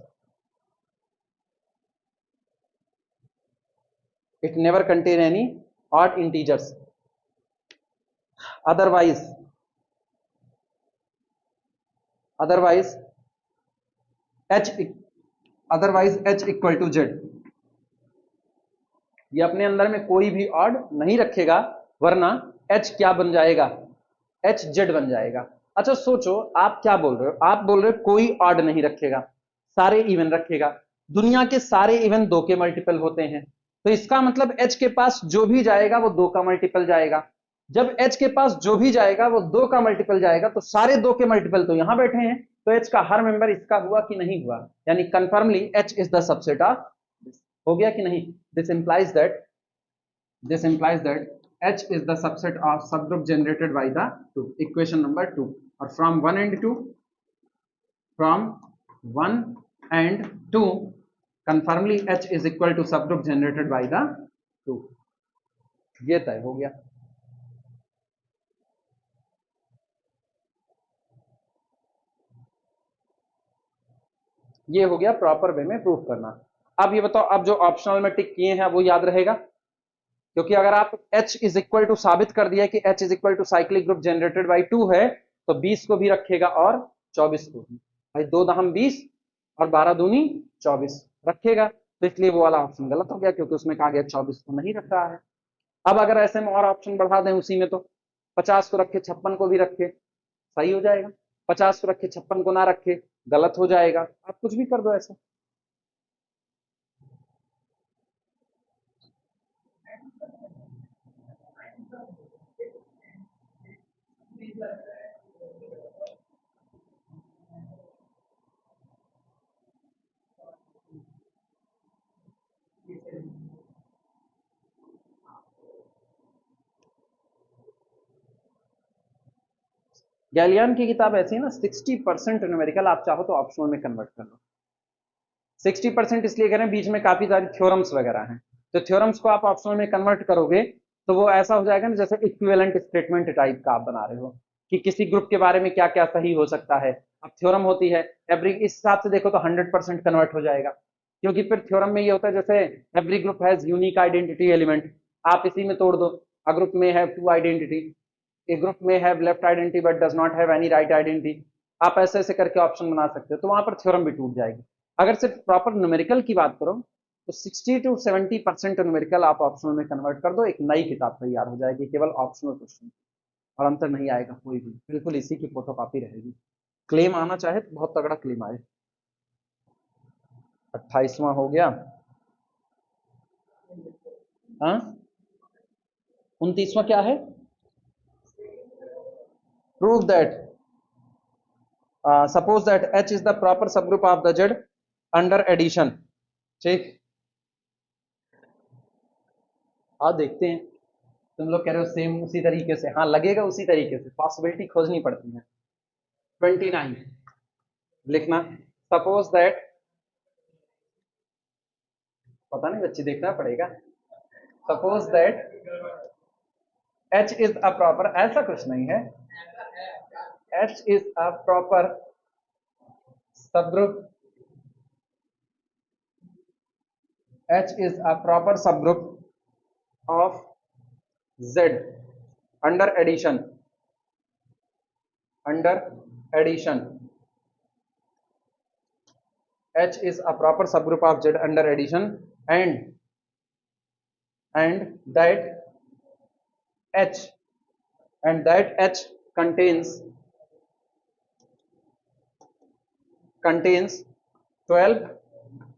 it never contain any odd integers, otherwise h otherwise h equal to Z, ये अपने अंदर में कोई भी odd नहीं रखेगा वरना h क्या बन जाएगा? एच जेड बन जाएगा। अच्छा सोचो आप क्या बोल रहे हो, आप बोल रहे हो कोई ऑड नहीं रखेगा, सारे इवन रखेगा। दुनिया के सारे इवन दो के मल्टीपल होते हैं तो इसका मतलब एच के पास जो भी जाएगा वो दो का मल्टीपल जाएगा। जब एच के पास जो भी जाएगा वो दो का मल्टीपल जाएगा तो सारे दो के मल्टीपल तो यहां बैठे हैं तो एच का हर मेंबर इसका हुआ कि नहीं हुआ? यानी कंफर्मली H is the subset of, हो गया कि नहीं? This implies that H is the subset of subgroup generated by the 2, equation number 2। और from 1 and 2 confirmly H is equal to subgroup generated by the 2, ये तय हो गया। ये हो गया प्रॉपर वे में प्रूफ करना। अब ये बताओ, अब जो ऑप्शनल में टिक किए हैं वो याद रहेगा? क्योंकि अगर आप H इज इक्वल टू साबित कर दिया कि H is equal to cyclic group generated by 2 है तो 20 को भी रखेगा और 24 को भी। भाई 2 दहम 20 और 12 दूनी 24 रखेगा, तो इसलिए वो वाला ऑप्शन गलत हो गया क्योंकि उसमें कहा गया 24 को नहीं रख रहा है। अब अगर ऐसे में और ऑप्शन बढ़ा दें उसी में तो 50 को रखे 56 को भी रखे सही हो जाएगा, 50 को रखे 56 को ना रखे गलत हो जाएगा। आप कुछ भी कर दो ऐसा। गैलियन की किताब ऐसी है ना, 60% न्यूमेरिकल, आप चाहो तो ऑप्शनल में कन्वर्ट कर लो। 60% इसलिए करें बीच में काफी सारी थ्योरम्स वगैरह हैं तो थ्योरम्स को आप ऑप्शनल में कन्वर्ट करोगे तो वो ऐसा हो जाएगा ना जैसे इक्विवेलेंट स्टेटमेंट टाइप का आप बना रहे हो कि किसी ग्रुप के बारे में क्या क्या सही हो सकता है। अब थ्योरम होती है एवरी, इस हिसाब से देखो तो 100% कन्वर्ट हो जाएगा, क्योंकि फिर थ्योरम में ये होता है जैसे every group has unique identity element, आप इसी में तोड़ दो। A group may have two identity, a group may have left identity but does not have any right identity, आप ऐसे ऐसे करके ऑप्शन बना सकते हो, तो वहां पर थ्योरम भी टूट जाएगी। अगर सिर्फ प्रॉपर न्यूमेरिकल की बात करो तो 60 to 70% न्यूमेरिकल आप ऑप्शनल में कन्वर्ट कर दो, एक नई किताब तैयार हो जाएगी केवल ऑप्शनल क्वेश्चन, और अंतर नहीं आएगा कोई भी, बिल्कुल इसी की फोटोकॉपी रहेगी। क्लेम आना चाहे तो बहुत तगड़ा क्लेम आए। 28वां हो गया, हाँ 29वां क्या है? Prove that suppose that H is the proper subgroup of the Z under addition. ठीक, आओ देखते हैं। तुम लोग कह रहे हो सेम उसी तरीके से, हाँ लगेगा उसी तरीके से, पॉसिबिलिटी खोजनी पड़ती है। 29 लिखना, सपोज दैट, पता नहीं बच्चे देखना पड़ेगा, suppose that H is a proper, ऐसा कुछ नहीं है, H is a proper subgroup, H is a proper subgroup of Z under addition, under addition, H is a proper subgroup of Z under addition, and that H contains 12,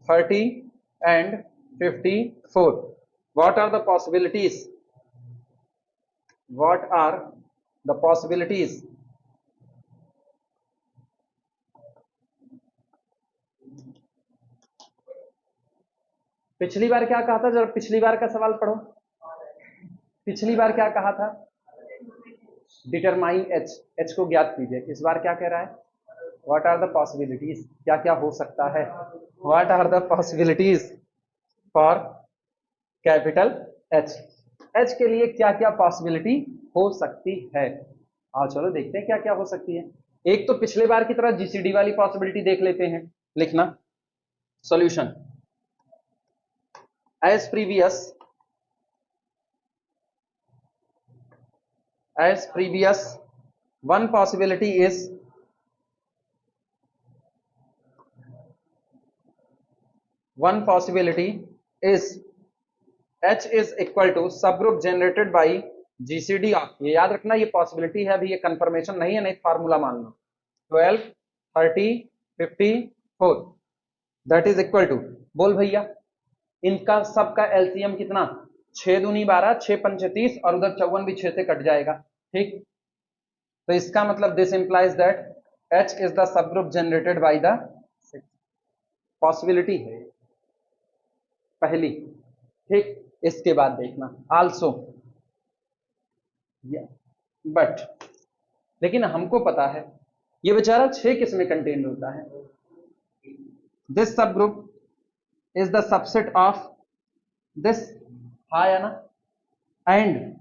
30 and 54. What are the possibilities? What are the possibilities? पिछली बार क्या कहा था, जरा पिछली बार का सवाल पढ़ो। पिछली बार क्या कहा था? डिटरमाइन H, H को ज्ञात कीजिए। इस बार क्या कह रहा है? व्हाट आर द पॉसिबिलिटीज, क्या क्या हो सकता है? What are the possibilities for capital H, H के लिए क्या क्या पॉसिबिलिटी हो सकती है? आओ चलो देखते हैं क्या क्या हो सकती है। एक तो पिछले बार की तरह जीसीडी वाली पॉसिबिलिटी देख लेते हैं। लिखना solution, as previous, one possibility is H is equal to subgroup generated by GCD of, ये याद रखना ये पॉसिबिलिटी है, अभी ये कंफर्मेशन नहीं है, नहीं फार्मूला मान लो 12, 30, 54 दैट इज इक्वल टू, बोल भैया इनका सबका एलसीएम कितना? 6 दूनी 12, 6 पंचे 30 और उधर 54 भी 6 से कट जाएगा। ठीक, तो इसका मतलब this implies that H is the subgroup generated by the, possibility है पहली। ठीक, इसके बाद देखना आल्सो, बट, लेकिन हमको पता है ये बेचारा 6 किस में कंटेन्ड होता है। दिस सब group is the subset of this, हा या ना, एंड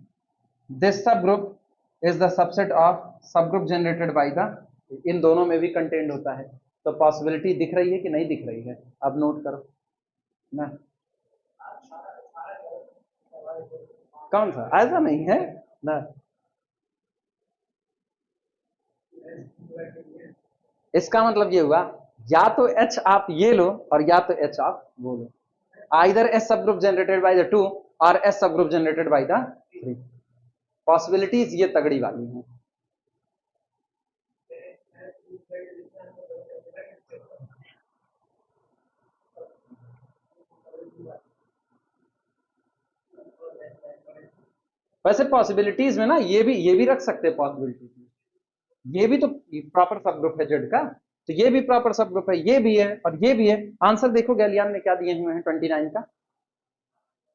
दिस सब group is the subset of सब ग्रुप जनरेटेड बाय द, इन दोनों में भी कंटेन्ड होता है। तो पॉसिबिलिटी दिख रही है कि नहीं दिख रही है? अब नोट करो ना, कौन सा? ऐसा नहीं है ना, इसका मतलब ये हुआ या तो H आप ये लो और या तो H आप वो लो, आइदर S सब ग्रुप जनरेटेड बाय द 2 और S सब group generated by the 3। Possibilities ये तगड़ी वाली हैं। वैसे पॉसिबिलिटीज में ना ये भी रख सकते हैं पॉसिबिलिटीज में, ये भी तो प्रॉपर सब ग्रुप है जेड का, तो ये भी प्रॉपर सब ग्रुप है, ये भी है और ये भी है। आंसर देखो गैलियन ने क्या दिए हुए हैं 29 का।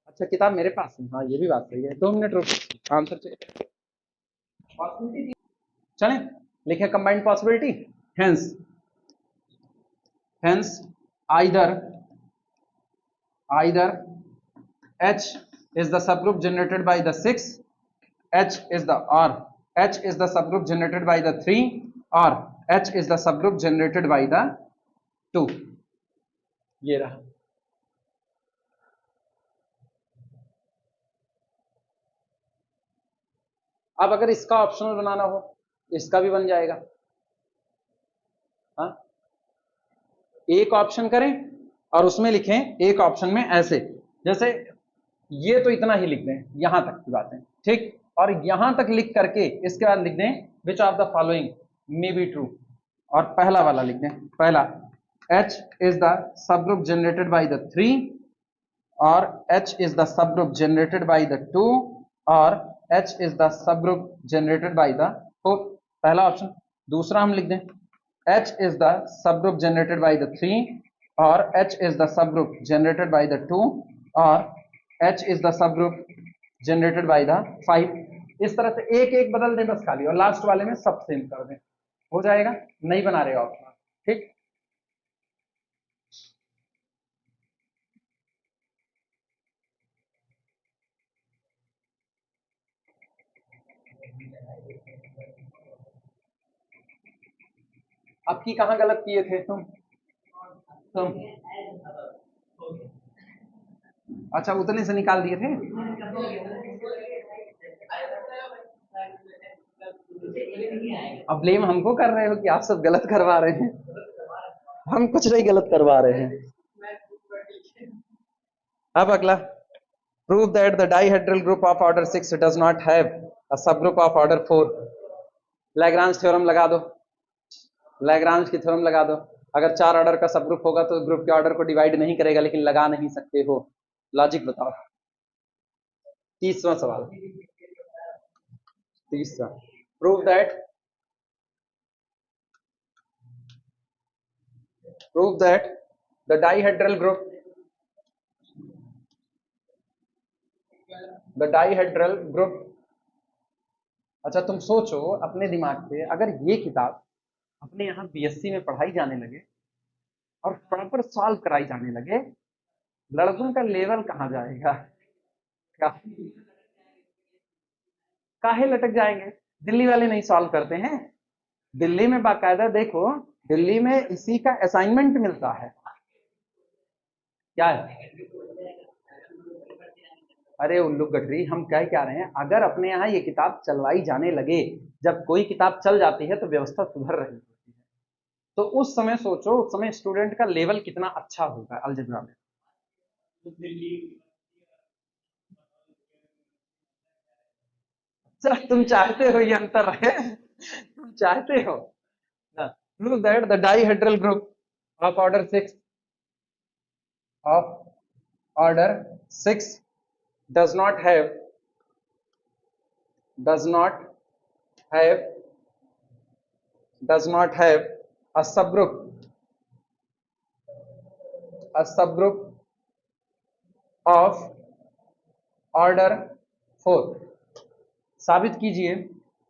अच्छा किताब मेरे पास है, हाँ ये भी बात सही है, 2 मिनट रुको, आंसर चेक चले। लिखे combined possibility, hence either H is the subgroup generated by the 6, H is the H is the subgroup generated by the 3 or H is the subgroup generated by the 2. ये रहा। अब अगर इसका optional बनाना हो इसका भी बन जाएगा। हाँ, एक ऑप्शन करें और उसमें लिखें एक ऑप्शन में ऐसे, जैसे ये तो इतना ही लिख दें, यहां तक की बात है, ठीक, और यहां तक लिख करके इसके बाद लिख दें विच of the following may be true, और पहला वाला लिख दें, पहला H is the subgroup generated by the 3 और H is the subgroup generated by the 2 और H is the subgroup generated by the 4, पहला ऑप्शन। दूसरा हम लिख दें H is the subgroup generated by the 3 और H is the subgroup generated by the 2 और H is the subgroup generated by the 5। इस तरह से एक एक बदल दें बस खाली, और लास्ट वाले में सब सेम कर दें, हो जाएगा। नहीं बना रहे ऑप्शन, ठीक। अब की कहां गलत किए थे तुम? अच्छा, उतने से निकाल दिए थे। अब ब्लेम हमको कर रहे हो कि आप सब गलत करवा रहे हैं? हम कुछ नहीं गलत करवा रहे हैं। अब अगला, prove that the dihedral group of order 6 does not have a subgroup of order 4। Lagrange theorem लगा दो, लैग्रांज की थ्योरम लगा दो। अगर 4 ऑर्डर का सबग्रुप होगा तो ग्रुप के ऑर्डर को डिवाइड नहीं करेगा, लेकिन लगा नहीं सकते हो। लॉजिक बताओ। 30वां सवाल, 30वां, prove that the dihedral group अच्छा तुम सोचो अपने दिमाग से, अगर ये किताब अपने यहाँ बीएससी में पढ़ाई जाने लगे और प्रॉपर सॉल्व कराई जाने लगे, लड़कों का लेवल कहाँ जाएगा? काहे लटक जाएंगे? दिल्ली वाले नहीं सॉल्व करते हैं? दिल्ली में बाकायदा देखो, दिल्ली में इसी का असाइनमेंट मिलता है। क्या है? अरे उल्लू गठरी, हम क्या रहे हैं, अगर अपने यहाँ ये किताब चलवाई जाने लगे, जब कोई किताब चल जाती है तो व्यवस्था सुधर रही होती है, तो उस समय सोचो, उस समय स्टूडेंट का लेवल कितना अच्छा होगा अलजेब्रा में। तुम चाहते हो ये अंतर रहे? तुम चाहते हो? Prove that the dihedral group of order 6 does not have a subgroup of order 4। साबित कीजिए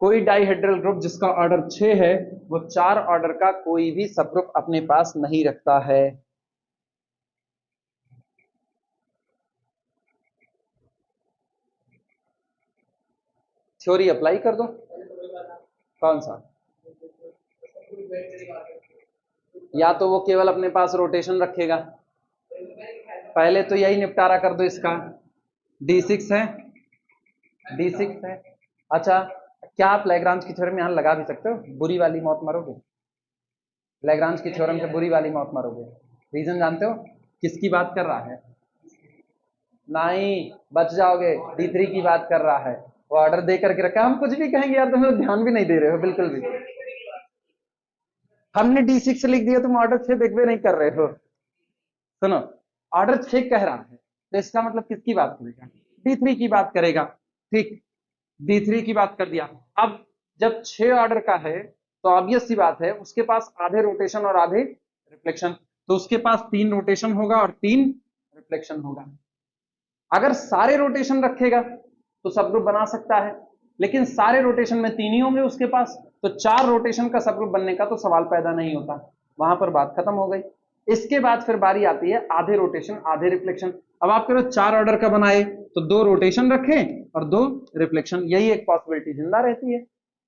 कोई डाइहेड्रल ग्रुप जिसका ऑर्डर 6 है वो 4 ऑर्डर का कोई भी सबग्रुप अपने पास नहीं रखता है। थ्योरी अप्लाई कर दो। कौन सा? या तो वो केवल अपने पास रोटेशन रखेगा, पहले तो यही निपटारा कर दो इसका। D6 है, D6 है। अच्छा, क्या आप लैग्रांज की थ्योरम यहां लगा भी सकते हो? बुरी वाली मौत मरोगे, लैग्रांज की थ्योरम से बुरी वाली मौत मरोगे। रीजन जानते हो? किसकी बात कर रहा है? नहीं, बच जाओगे, D3 की बात कर रहा है। वो ऑर्डर दे करके रखा। हम कुछ भी कहेंगे यार, तुम ध्यान भी नहीं दे रहे हो बिल्कुल भी। हमने D6 लिख दिया, तुम ऑर्डर 6 देखते नहीं कर रहे हो। सुनो, ऑर्डर 6 कह रहा है तो इसका मतलब किसकी बात करेगा? D3 की बात करेगा। ठीक, D3 की बात कर दिया। अब जब 6 ऑर्डर का है तो ऑब्वियस सी बात है उसके पास आधे रोटेशन और आधे रिफ्लेक्शन, तो उसके पास 3 रोटेशन होगा और 3 रिफ्लेक्शन होगा। अगर सारे रोटेशन रखेगा तो सबग्रुप बना सकता है, लेकिन सारे रोटेशन में 3 ही होंगे उसके पास, तो 4 रोटेशन का सबग्रुप बनने का तो सवाल पैदा नहीं होता। वहां पर बात खत्म हो गई। इसके बाद फिर बारी आती है आधे रोटेशन आधे रिफ्लेक्शन। अब आप करो 4 ऑर्डर का बनाए तो 2 रोटेशन रखें और 2 रिफ्लेक्शन, यही एक पॉसिबिलिटी जिंदा रहती है।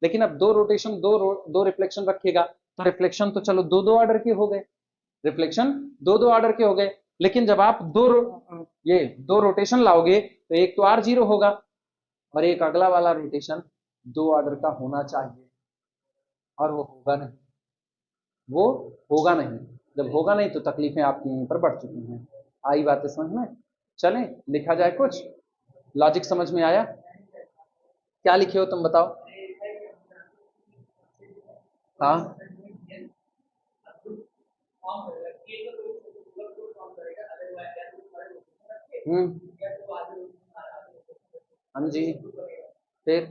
लेकिन अब 2 रोटेशन 2 रिफ्लेक्शन रखेगा तो रिफ्लेक्शन तो चलो 2 ऑर्डर के हो गए, रिफ्लेक्शन 2 ऑर्डर के हो गए। लेकिन जब आप ये 2 रोटेशन लाओगे तो एक तो R0 होगा और एक अगला वाला रोटेशन 2 ऑर्डर का होना चाहिए, और वो होगा नहीं, वो होगा नहीं। जब होगा नहीं तो तकलीफें आपकी यहीं पर बढ़ चुकी हैं। आई बातें समझ में? चलें लिखा जाए, कुछ लॉजिक समझ में आया? क्या लिखे हो तुम बताओ? हाँ हाँ जी, फिर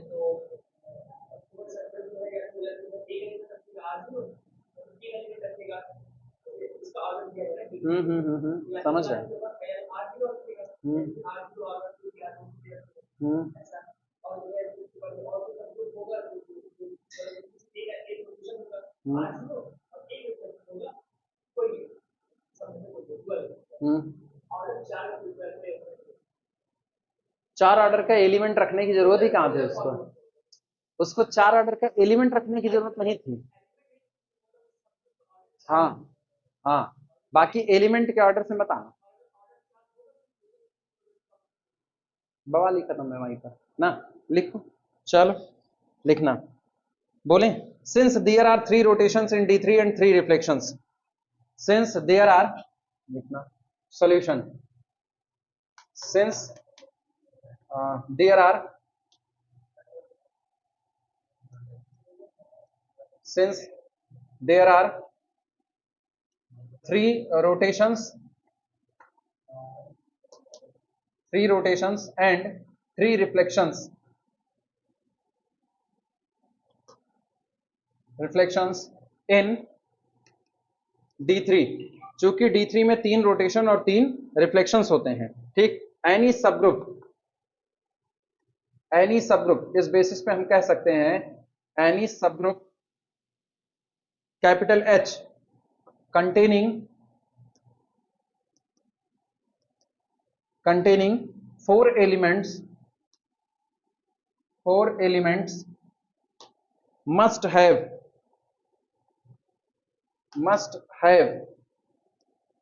समझ रहे हैं। हम्म हम्म 4 ऑर्डर का एलिमेंट रखने की जरूरत ही कहां थी उसको? उसको 4 ऑर्डर का एलिमेंट रखने की जरूरत नहीं थी। हाँ हाँ, बाकी एलिमेंट के ऑर्डर से मत आना, बवाल ही खत्म है वहीं पर ना। लिखो, चलो लिखना, बोले since there are 3 rotations in D3 and 3 reflections, since there are, लिखना solution, since there are, since there are 3 rotations and 3 reflections in D3, चूंकि D3 में 3 रोटेशन और 3 रिफ्लेक्शंस होते हैं, ठीक। एनी सबग्रुप इस बेसिस पे हम कह सकते हैं any subgroup capital H containing 4 elements must have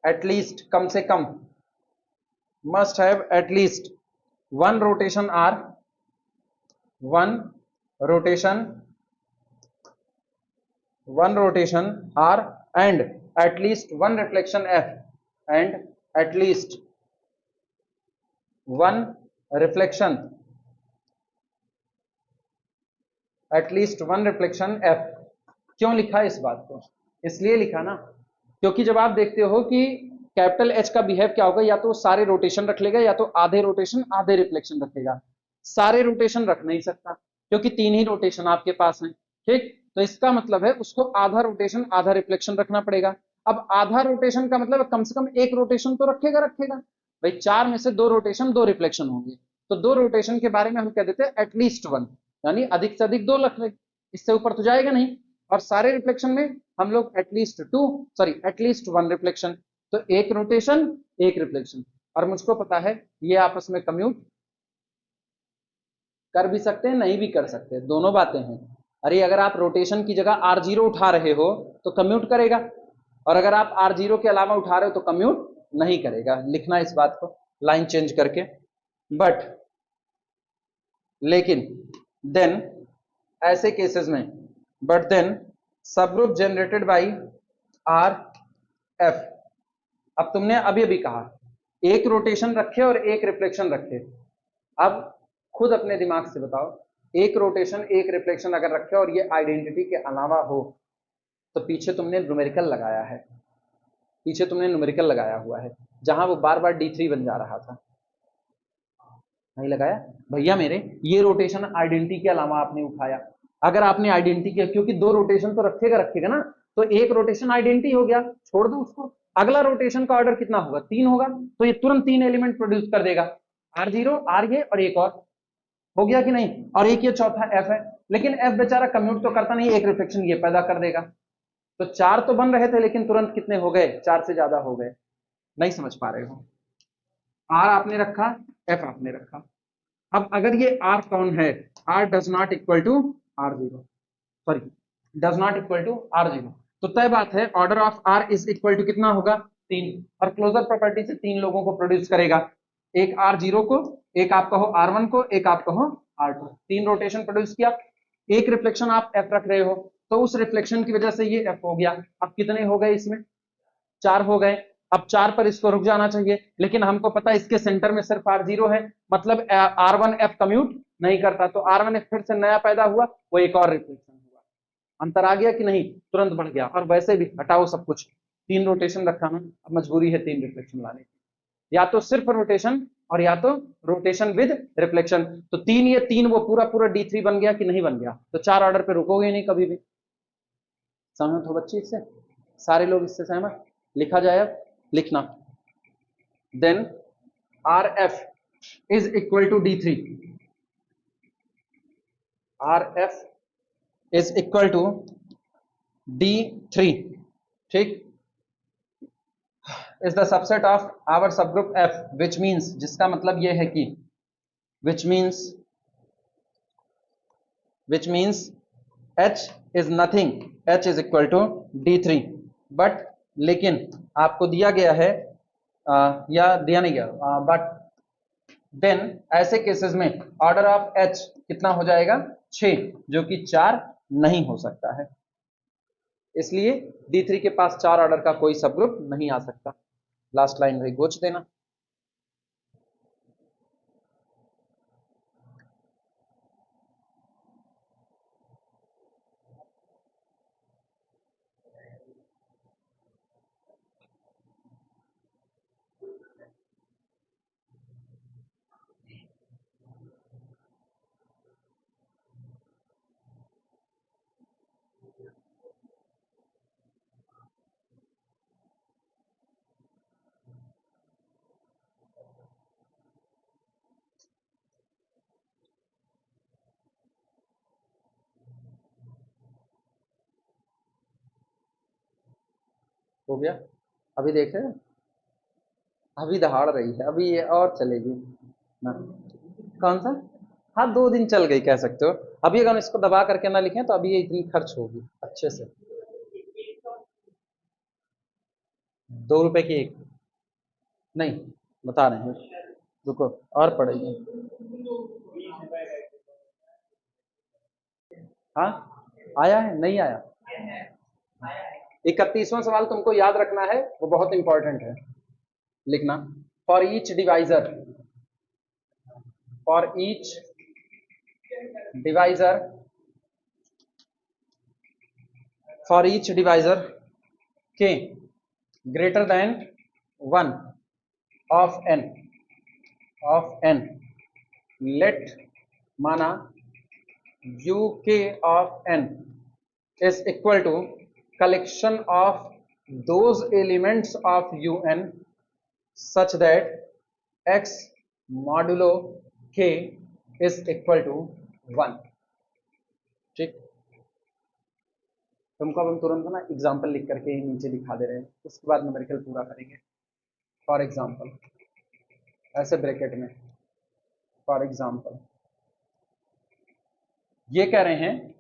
at least, कम से कम must have at least one rotation R and at least one reflection F and at least one reflection F। क्यों लिखा इस बात को? इसलिए लिखा ना क्योंकि जब आप देखते हो कि कैपिटल H का बिहेव क्या होगा, या तो सारे रोटेशन रख लेगा या तो आधे रोटेशन आधे रिफ्लेक्शन रखेगा। सारे रोटेशन रख नहीं सकता क्योंकि 3 ही रोटेशन आपके पास हैं, ठीक। तो इसका मतलब है उसको आधा रोटेशन आधा रिफ्लेक्शन रखना पड़ेगा। अब आधा रोटेशन का मतलब कम से कम एक रोटेशन तो रखेगा भाई। 4 में से 2 रोटेशन 2 रिफ्लेक्शन होंगे, तो 2 रोटेशन के बारे में हम कह देते हैं एटलीस्ट 1, यानी अधिक से अधिक 2 रख ले, इससे ऊपर तो जाएगा नहीं। और सारे रिफ्लेक्शन में हम लोग एटलीस्ट 1 रिफ्लेक्शन, तो एक रोटेशन एक रिफ्लेक्शन। और मुझको पता है ये आपस में कम्यूट कर भी सकते हैं नहीं भी कर सकते, दोनों बातें हैं। अरे अगर आप रोटेशन की जगह R0 उठा रहे हो तो कम्यूट करेगा, और अगर आप R0 के अलावा उठा रहे हो तो कम्यूट नहीं करेगा। लिखना इस बात को लाइन चेंज करके, बट लेकिन देन ऐसे केसेस में, but then subgroup generated by RF। अब तुमने अभी कहा एक रोटेशन रखे और एक रिफ्लेक्शन रखे, अब खुद अपने दिमाग से बताओ, एक रोटेशन एक रिफ्लेक्शन अगर रखे और ये आइडेंटिटी के अलावा हो तो पीछे तुमने न्यूमेरिकल लगाया हुआ है, जहां वो बार बार D3 बन जा रहा था। नहीं लगाया भैया मेरे, ये रोटेशन आइडेंटिटी के अलावा आपने उठाया। अगर आपने आइडेंटिटी किया, क्योंकि 2 रोटेशन तो रखेगा ना, तो एक रोटेशन आइडेंटिटी हो गया, छोड़ दो उसको। अगला रोटेशन का ऑर्डर कितना होगा? 3 होगा, तो ये तुरंत 3 एलिमेंट प्रोड्यूस कर देगा, R0 R ये और एक और, हो गया कि नहीं? और एक ये चौथा F है, लेकिन F बेचारा कम्यूट तो करता नहीं, एक रिफ्लेक्शन ये पैदा कर देगा। तो 4 तो बन रहे थे लेकिन तुरंत कितने हो गए, 4 से ज्यादा हो गए। नहीं समझ पा रहे हो। आर आपने रखा, एफ आपने रखा। अब अगर ये आर कौन है, R does not equal to R zero, sorry does not equal to R zero, तो तय बात है order of R is equal to कितना होगा, 3। और क्लोजर प्रॉपर्टी से 3 लोगों को प्रोड्यूस करेगा, एक आर जीरो को, एक आप कहो आर वन को, एक आप कहो आर टू, 3 रोटेशन प्रोड्यूस किया। एक रिफ्लेक्शन आप एफ रख रहे हो, तो उस रिफ्लेक्शन की वजह से ये एफ हो गया। अब कितने हो गए इसमें, 4 हो गए। अब 4 पर इसको रुक जाना चाहिए, लेकिन हमको पता है इसके सेंटर में सिर्फ आर जीरो है, मतलब आर वन एफ कम्यूट नहीं करता, तो आर वन एफ फिर से नया पैदा हुआ, वो एक और रिफ्लेक्शन हुआ। अंतर आ गया कि नहीं, तुरंत बढ़ गया। और वैसे भी हटाओ सब कुछ, 3 रोटेशन रखा ना, अब मजबूरी है 3 रिफ्लेक्शन लाने की, या तो सिर्फ रोटेशन और या तो रोटेशन विद रिफ्लेक्शन। तो 3 ये 3 वो पूरा पूरा D3 बन गया कि नहीं बन गया, तो 4 ऑर्डर पे रुकोगे नहीं कभी भी। सहमत हो बच्चे इससे, सारे लोग इससे सहमत, लिखा जाए अब, लिखना। Then R F is equal to D3, R F is equal to D3, ठीक, is the subset of our subgroup F, which means, जिसका मतलब यह है कि which means H is nothing, H is equal to D3, but लेकिन आपको दिया गया है या दिया नहीं गया, बट देन ऐसे केसेस में ऑर्डर ऑफ H कितना हो जाएगा, 6, जो कि 4 नहीं हो सकता है, इसलिए D3 के पास 4 ऑर्डर का कोई सबग्रुप नहीं आ सकता। लास्ट लाइन भाई गोच देना। हो गया, अभी देखे, अभी दहाड़ रही है, अभी ये और चलेगी ना, कौन सा, हाँ 2 दिन चल गई कह सकते हो। अभी अगर इसको दबा करके ना लिखें तो अभी ये इतनी खर्च होगी अच्छे से। 2 रुपए की एक, नहीं बता रहे हैं, रुको और पड़ेगी। हाँ आया है, नहीं आया, 31वां सवाल तुमको याद रखना है, वो बहुत इंपॉर्टेंट है, लिखना। For each divisor, for each divisor, for each divisor k greater than 1 of n let माना uk of n is equal to collection of those elements of un such that x modulo k is equal to 1, ठीक। तुमको अब हम तुरंत ना example लिख करके ही नीचे दिखा दे रहे हैं, उसके बाद न्यूमेरिकल पूरा करेंगे। फॉर एग्जाम्पल, ऐसे ब्रैकेट में, फॉर एग्जाम्पल ये कह रहे हैं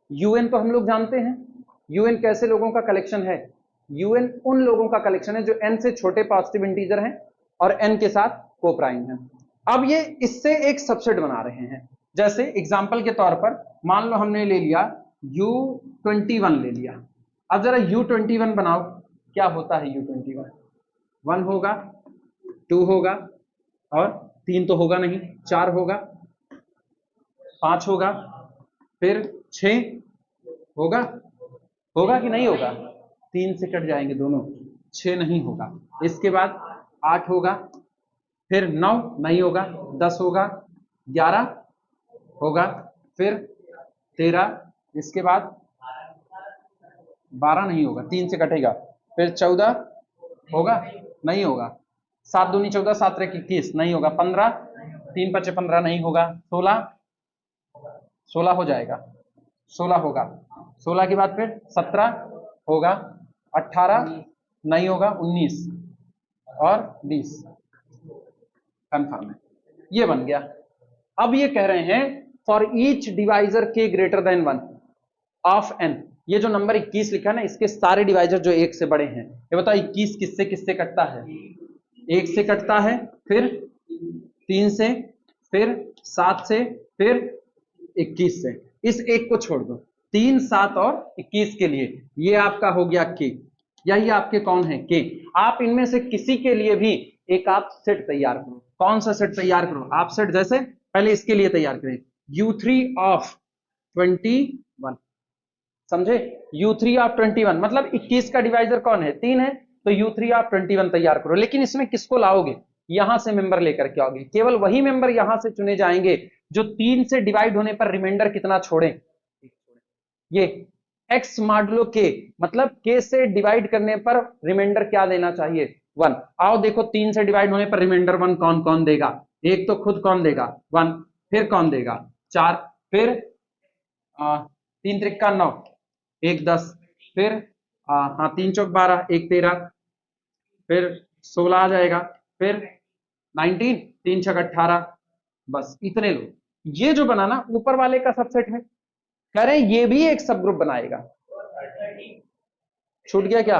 यूएन तो हम लोग जानते हैं, यूएन कैसे लोगों का कलेक्शन है, यूएन उन लोगों का कलेक्शन है जो एन से छोटे पॉजिटिव इंटीजर हैं और एन के साथ को प्राइम है। अब ये इससे एक सबसेट बना रहे हैं, जैसे एग्जाम्पल के तौर पर मान लो हमने ले लिया U21 ले लिया। अब जरा U21 बनाओ, क्या होता है U21, 1 होगा, 2 होगा, और 3 तो होगा नहीं, 4 होगा, 5 होगा, फिर 6 होगा, होगा कि नहीं होगा, 3 से कट जाएंगे दोनों, 6 नहीं होगा। इसके बाद 8 होगा, फिर 9 नहीं होगा, 10 होगा, 11 होगा, फिर 13, इसके बाद 12 नहीं होगा, 3 से कटेगा, फिर 14 होगा, नहीं होगा, 7 दूनी 14, 7 त्रिक 21 नहीं होगा, 15, 3 5 15 नहीं होगा, 16 हो जाएगा, 16 होगा, 16 के बाद फिर 17, होगा 18, नहीं होगा 19 और 20, कंफर्म है, ये बन गया। अब ये कह रहे हैं for each divisor k greater than 1 of N, ये जो नंबर 21 लिखा है ना, इसके सारे डिवाइजर जो एक से बड़े हैं, ये बताओ 21 किससे किससे कटता है? 1 से कटता है, फिर 3 से, फिर 7 से, फिर 21 से। इस एक को छोड़ दो, 3, 7 और 21 के लिए ये आपका हो गया के, यही आपके कौन है? के। आप इनमें से किसी के लिए भी एक आप सेट तैयार करो। कौन सा सेट तैयार करो? आप सेट जैसे पहले इसके लिए तैयार करें, U3 ऑफ 21, समझे? U3 ऑफ 21 मतलब 21 का डिवाइजर कौन है? 3 है, तो U3 ऑफ 21 तैयार करो। लेकिन इसमें किसको लाओगे? यहां से मेंबर लेकर के आओगे। केवल वही मेंबर यहां से चुने जाएंगे जो 3 से डिवाइड होने पर रिमाइंडर कितना छोड़े? ये x मॉडुलो k, मतलब k से डिवाइड करने पर रिमाइंडर क्या देना चाहिए? 1। आओ देखो, 3 से डिवाइड होने पर रिमाइंडर 1 कौन कौन देगा? एक तो खुद कौन देगा? 1, फिर कौन देगा? 4, फिर 3 त्रिक्का 9, 1 10, फिर हाँ 3 चौक 12, 1 13, फिर 16 आ जाएगा, फिर 19, 3 छक 18, बस इतने लोग। ये जो बना ना ऊपर वाले का सबसेट है, कह रहे हैं ये भी एक सब ग्रुप बनाएगा। छूट गया क्या?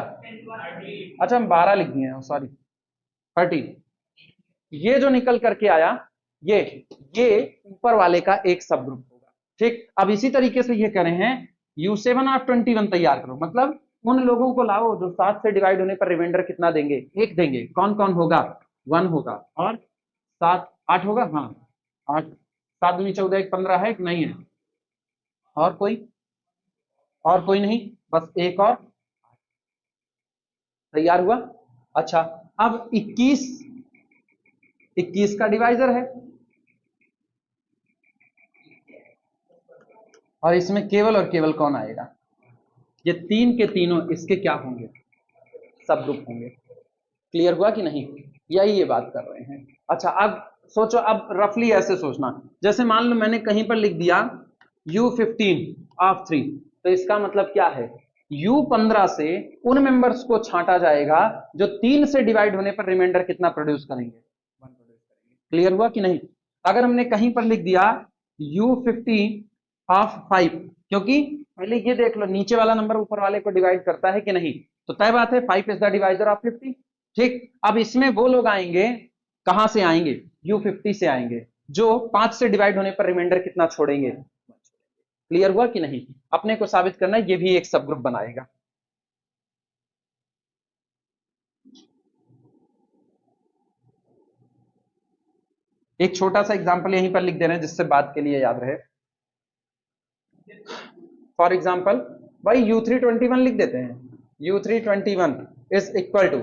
अच्छा हम 12 लिख दिए हैं, सॉरी 13। ये जो निकल करके आया, ये ऊपर वाले का एक सब ग्रुप होगा। ठीक, अब इसी तरीके से ये कह रहे हैं U7 ऑफ 21 तैयार करो, मतलब उन लोगों को लाओ जो 7 से डिवाइड होने पर रिमाइंडर कितना देंगे? 1 देंगे। कौन कौन होगा? 1 होगा और 7 8 होगा, हाँ 8, 7 दूनी 14, 1 15 है कि नहीं है? और कोई नहीं, बस एक और तैयार हुआ। अच्छा, अब 21 का डिवाइजर है और इसमें केवल और केवल कौन आएगा? ये 3 के तीनों इसके क्या होंगे? सब ग्रुप होंगे। क्लियर हुआ कि नहीं? यही ये बात कर रहे हैं। अच्छा अब सोचो, अब रफली ऐसे सोचना, जैसे मान लो मैंने कहीं पर लिख दिया U15 ऑफ 3, तो इसका मतलब क्या है? U15 से उन मेंबर्स को छांटा जाएगा जो 3 से डिवाइड होने पर रिमाइंडर कितना प्रोड्यूस करेंगे? 1 प्रोड्यूस करेंगे। क्लियर हुआ कि नहीं? अगर हमने कहीं पर लिख दिया U15 ऑफ 5, क्योंकि पहले ये देख लो नीचे वाला नंबर ऊपर वाले को डिवाइड करता है कि नहीं, तो तय बात है 5 इज द डिवाइजर ऑफ 50। ठीक, अब इसमें वो लोग आएंगे, कहां से आएंगे? U50 से आएंगे, जो 5 से डिवाइड होने पर रिमाइंडर कितना छोड़ेंगे? क्लियर हुआ कि नहीं? अपने को साबित करना है ये भी एक सब ग्रुप बनाएगा। एक छोटा सा एग्जांपल यहीं पर लिख दे रहे हैं जिससे बात के लिए याद रहे। फॉर एग्जांपल भाई U321 लिख देते हैं। U321 इज इक्वल टू,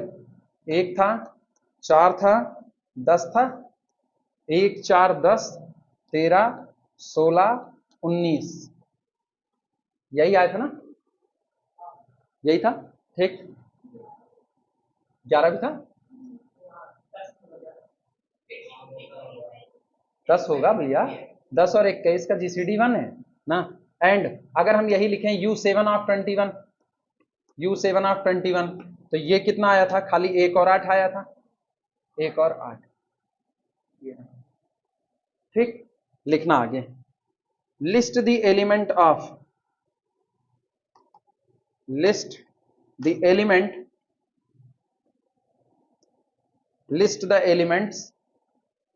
1 था, 4 था, 10 था, 1 4 10 13 16 19, यही आया था ना? यही था। ठीक, 11 भी था, 10 होगा भैया, 10 और 21 का GCD 1 है ना। एंड अगर हम यही लिखें U7 ऑफ 21, U7 ऑफ 21, तो ये कितना आया था? खाली 1 और 8 आया था, 1 और 8। ठीक, लिखना आगे, list the element of, list the element, list the elements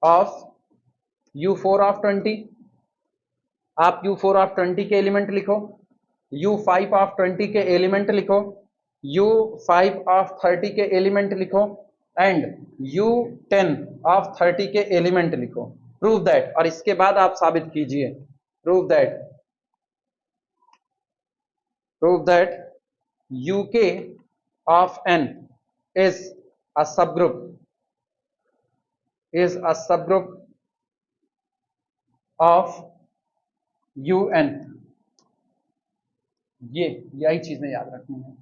of U4 of 20। आप U4 ऑफ 20 के एलिमेंट लिखो, U5 ऑफ 20 के एलिमेंट लिखो, U5 ऑफ 30 के एलिमेंट लिखो, एंड U10 ऑफ 30 के एलिमेंट लिखो। प्रूव दैट, और इसके बाद आप साबित कीजिए, prove that UK of n is a subgroup, of UN। ये यही चीजें याद रखनी है,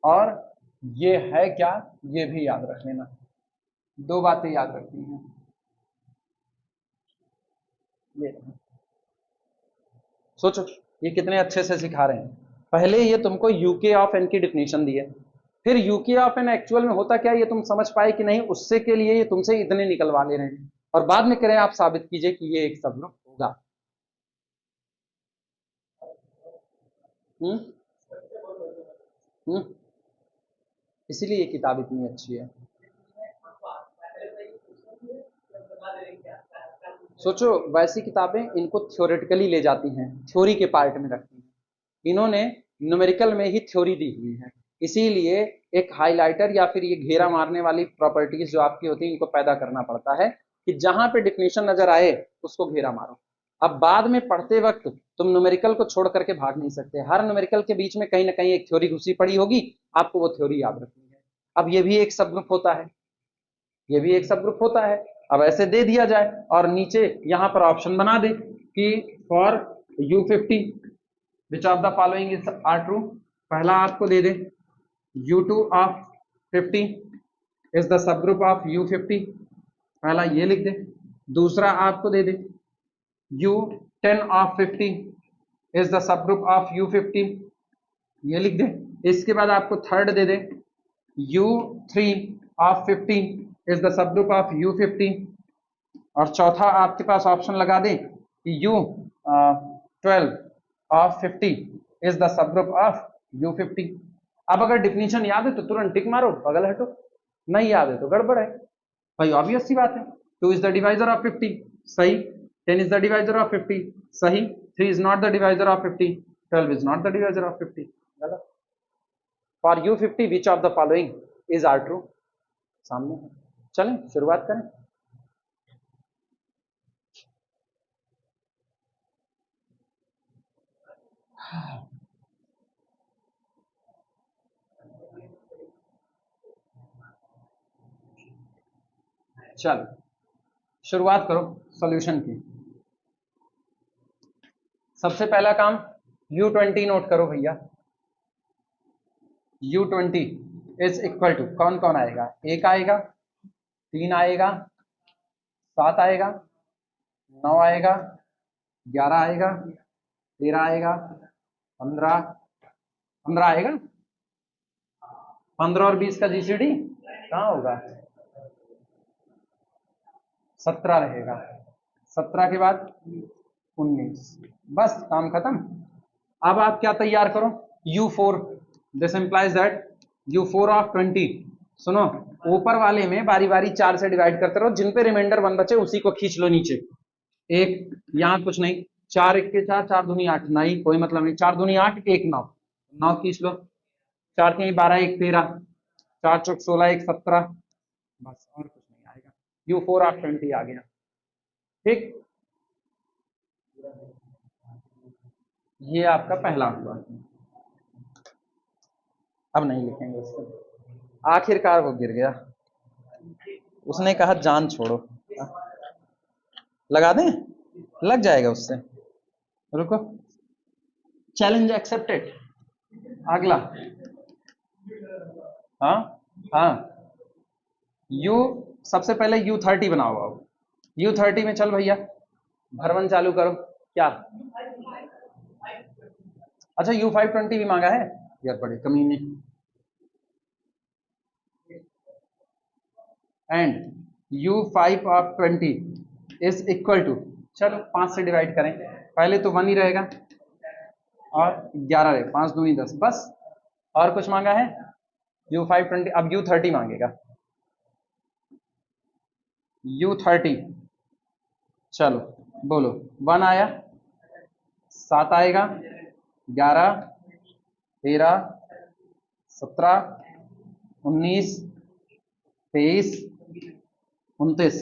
और ये है क्या ये भी याद रख लेना। 2 बातें याद रखनी है। ये सोचो ये कितने अच्छे से सिखा रहे हैं। पहले ये तुमको यूके ऑफ एन की डिफिनेशन दी है, फिर यूके ऑफ एन एक्चुअल में होता क्या ये तुम समझ पाए कि नहीं, उससे के लिए ये तुमसे इतने निकलवा ले रहे हैं और बाद में कह रहे हैं आप साबित कीजिए कि ये एक सबग्रुप होगा। हम्म हम्म इसीलिए ये किताब इतनी अच्छी है। सोचो वैसी किताबें इनको थ्योरेटिकली ले जाती हैं, थ्योरी के पार्ट में रखती हैं, इन्होंने न्यूमेरिकल में ही थ्योरी दी हुई है। इसीलिए एक हाइलाइटर या फिर ये घेरा मारने वाली प्रॉपर्टीज जो आपकी होती है इनको पैदा करना पड़ता है कि जहां पे डिफिनेशन नजर आए उसको घेरा मारो। अब बाद में पढ़ते वक्त तुम न्यूमेरिकल को छोड़ करके भाग नहीं सकते, हर न्यूमेरिकल के बीच में कहीं ना कहीं एक थ्योरी घुसी पड़ी होगी, आपको वो थ्योरी याद रखनी है। अब ये भी एक सब ग्रुप होता है, ये भी एक सब ग्रुप होता है। अब ऐसे दे दिया जाए और नीचे यहां पर ऑप्शन बना दे कि for U50 which of the following is are true. पहला आपको दे दे U2 of 50 is the subgroup of U50, पहला ये लिख दे। दूसरा आपको दे दे U10 of 50 is the subgroup of U50, ये लिख दे। इसके बाद आपको थर्ड दे दे U3 of 50 is the subgroup of U50, और चौथा आपके पास ऑप्शन लगा दे कि U12 of 50 is the subgroup of U50। अब अगर डिफिनीशन याद है तो तुरंत टिक मारो, बगल हटो, नहीं याद है तो गड़बड़ है भाई, ऑब्वियस सी बात है। 2 इज द डिवाइजर ऑफ 50, सही। 10 इज द डिवाइजर ऑफ 50, सही। 3 is not the divisor of 50, 12 is not the divisor of 50, गलत। For U50 which of the following is are true, सामने है। चलें शुरुआत करें। चलो शुरुआत करो सॉल्यूशन की। सबसे पहला काम U20 नोट करो भैया। U20 इज इक्वल टू कौन कौन आएगा, 1 आएगा, 3 आएगा, 7 आएगा, 9 आएगा, 11 आएगा, 13 आएगा, 15 15 आएगा। 15 और 20 का जीसीडी कहाँ होगा, 17 रहेगा। 17 के बाद 19, बस काम खत्म। अब आप क्या तैयार करो, U4, this implies that U4 of 20। सुनो, ऊपर वाले में बारी बारी 4 से डिवाइड करते रहो, जिन पे रिमाइंडर 1 बचे उसी को खींच लो नीचे। एक यहाँ कुछ नहीं, 4 1 के 4, 4 दूनी 8, नहीं कोई मतलब नहीं, 4 दूनी 8, 1 9, 9 खींच लो, 4 के 12 1 13, 4 चौक 16 1 17, बस और कुछ नहीं आएगा। U4 ऑफ 20 आ गया, ठीक। ये आपका पहला हुआ, अब नहीं लिखेंगे उसको, आखिरकार वो गिर गया, उसने कहा जान छोड़ो, लगा दें, लग जाएगा उससे, रुको। Challenge accepted. अगला, हाँ हाँ, U सबसे पहले U30 बनाओ। अब U30 में चल भैया भरवन चालू करो। क्या, अच्छा U520 भी मांगा है यार, बड़े कमीने। And U5 of 20 is equal to, चलो 5 से डिवाइड करें, पहले तो 1 ही रहेगा और 11 रहेगा, 5 दूनी 10, बस। और कुछ मांगा है U520, अब U30 मांगेगा। U30 चलो बोलो, 1 आया, 7 आएगा, 11 13 17 19 23 29,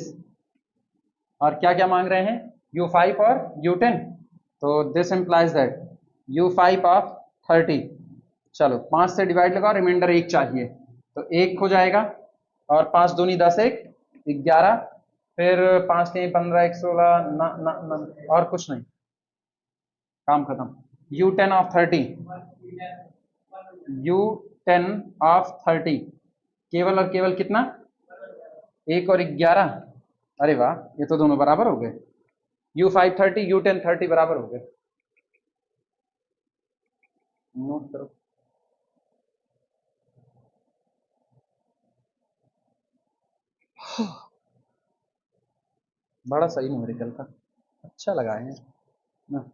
और क्या क्या मांग रहे हैं, U5 और U10, तो this implies that U5 of 30। चलो 5 से डिवाइड लगाओ, रिमाइंडर 1 चाहिए, तो 1 हो जाएगा, और 5 दूनी 10 1 11, फिर 5 के 15 1 16, ना, और कुछ नहीं, काम खत्म। U10 ऑफ 30, U10 ऑफ 30 केवल और केवल कितना, 1 और 11, अरे वाह ये तो दोनों बराबर हो गए, U5 30 U10 30 बराबर हो गए। नोट करो। बड़ा सही न्यूमेरिकल था, अच्छा लगा है ना।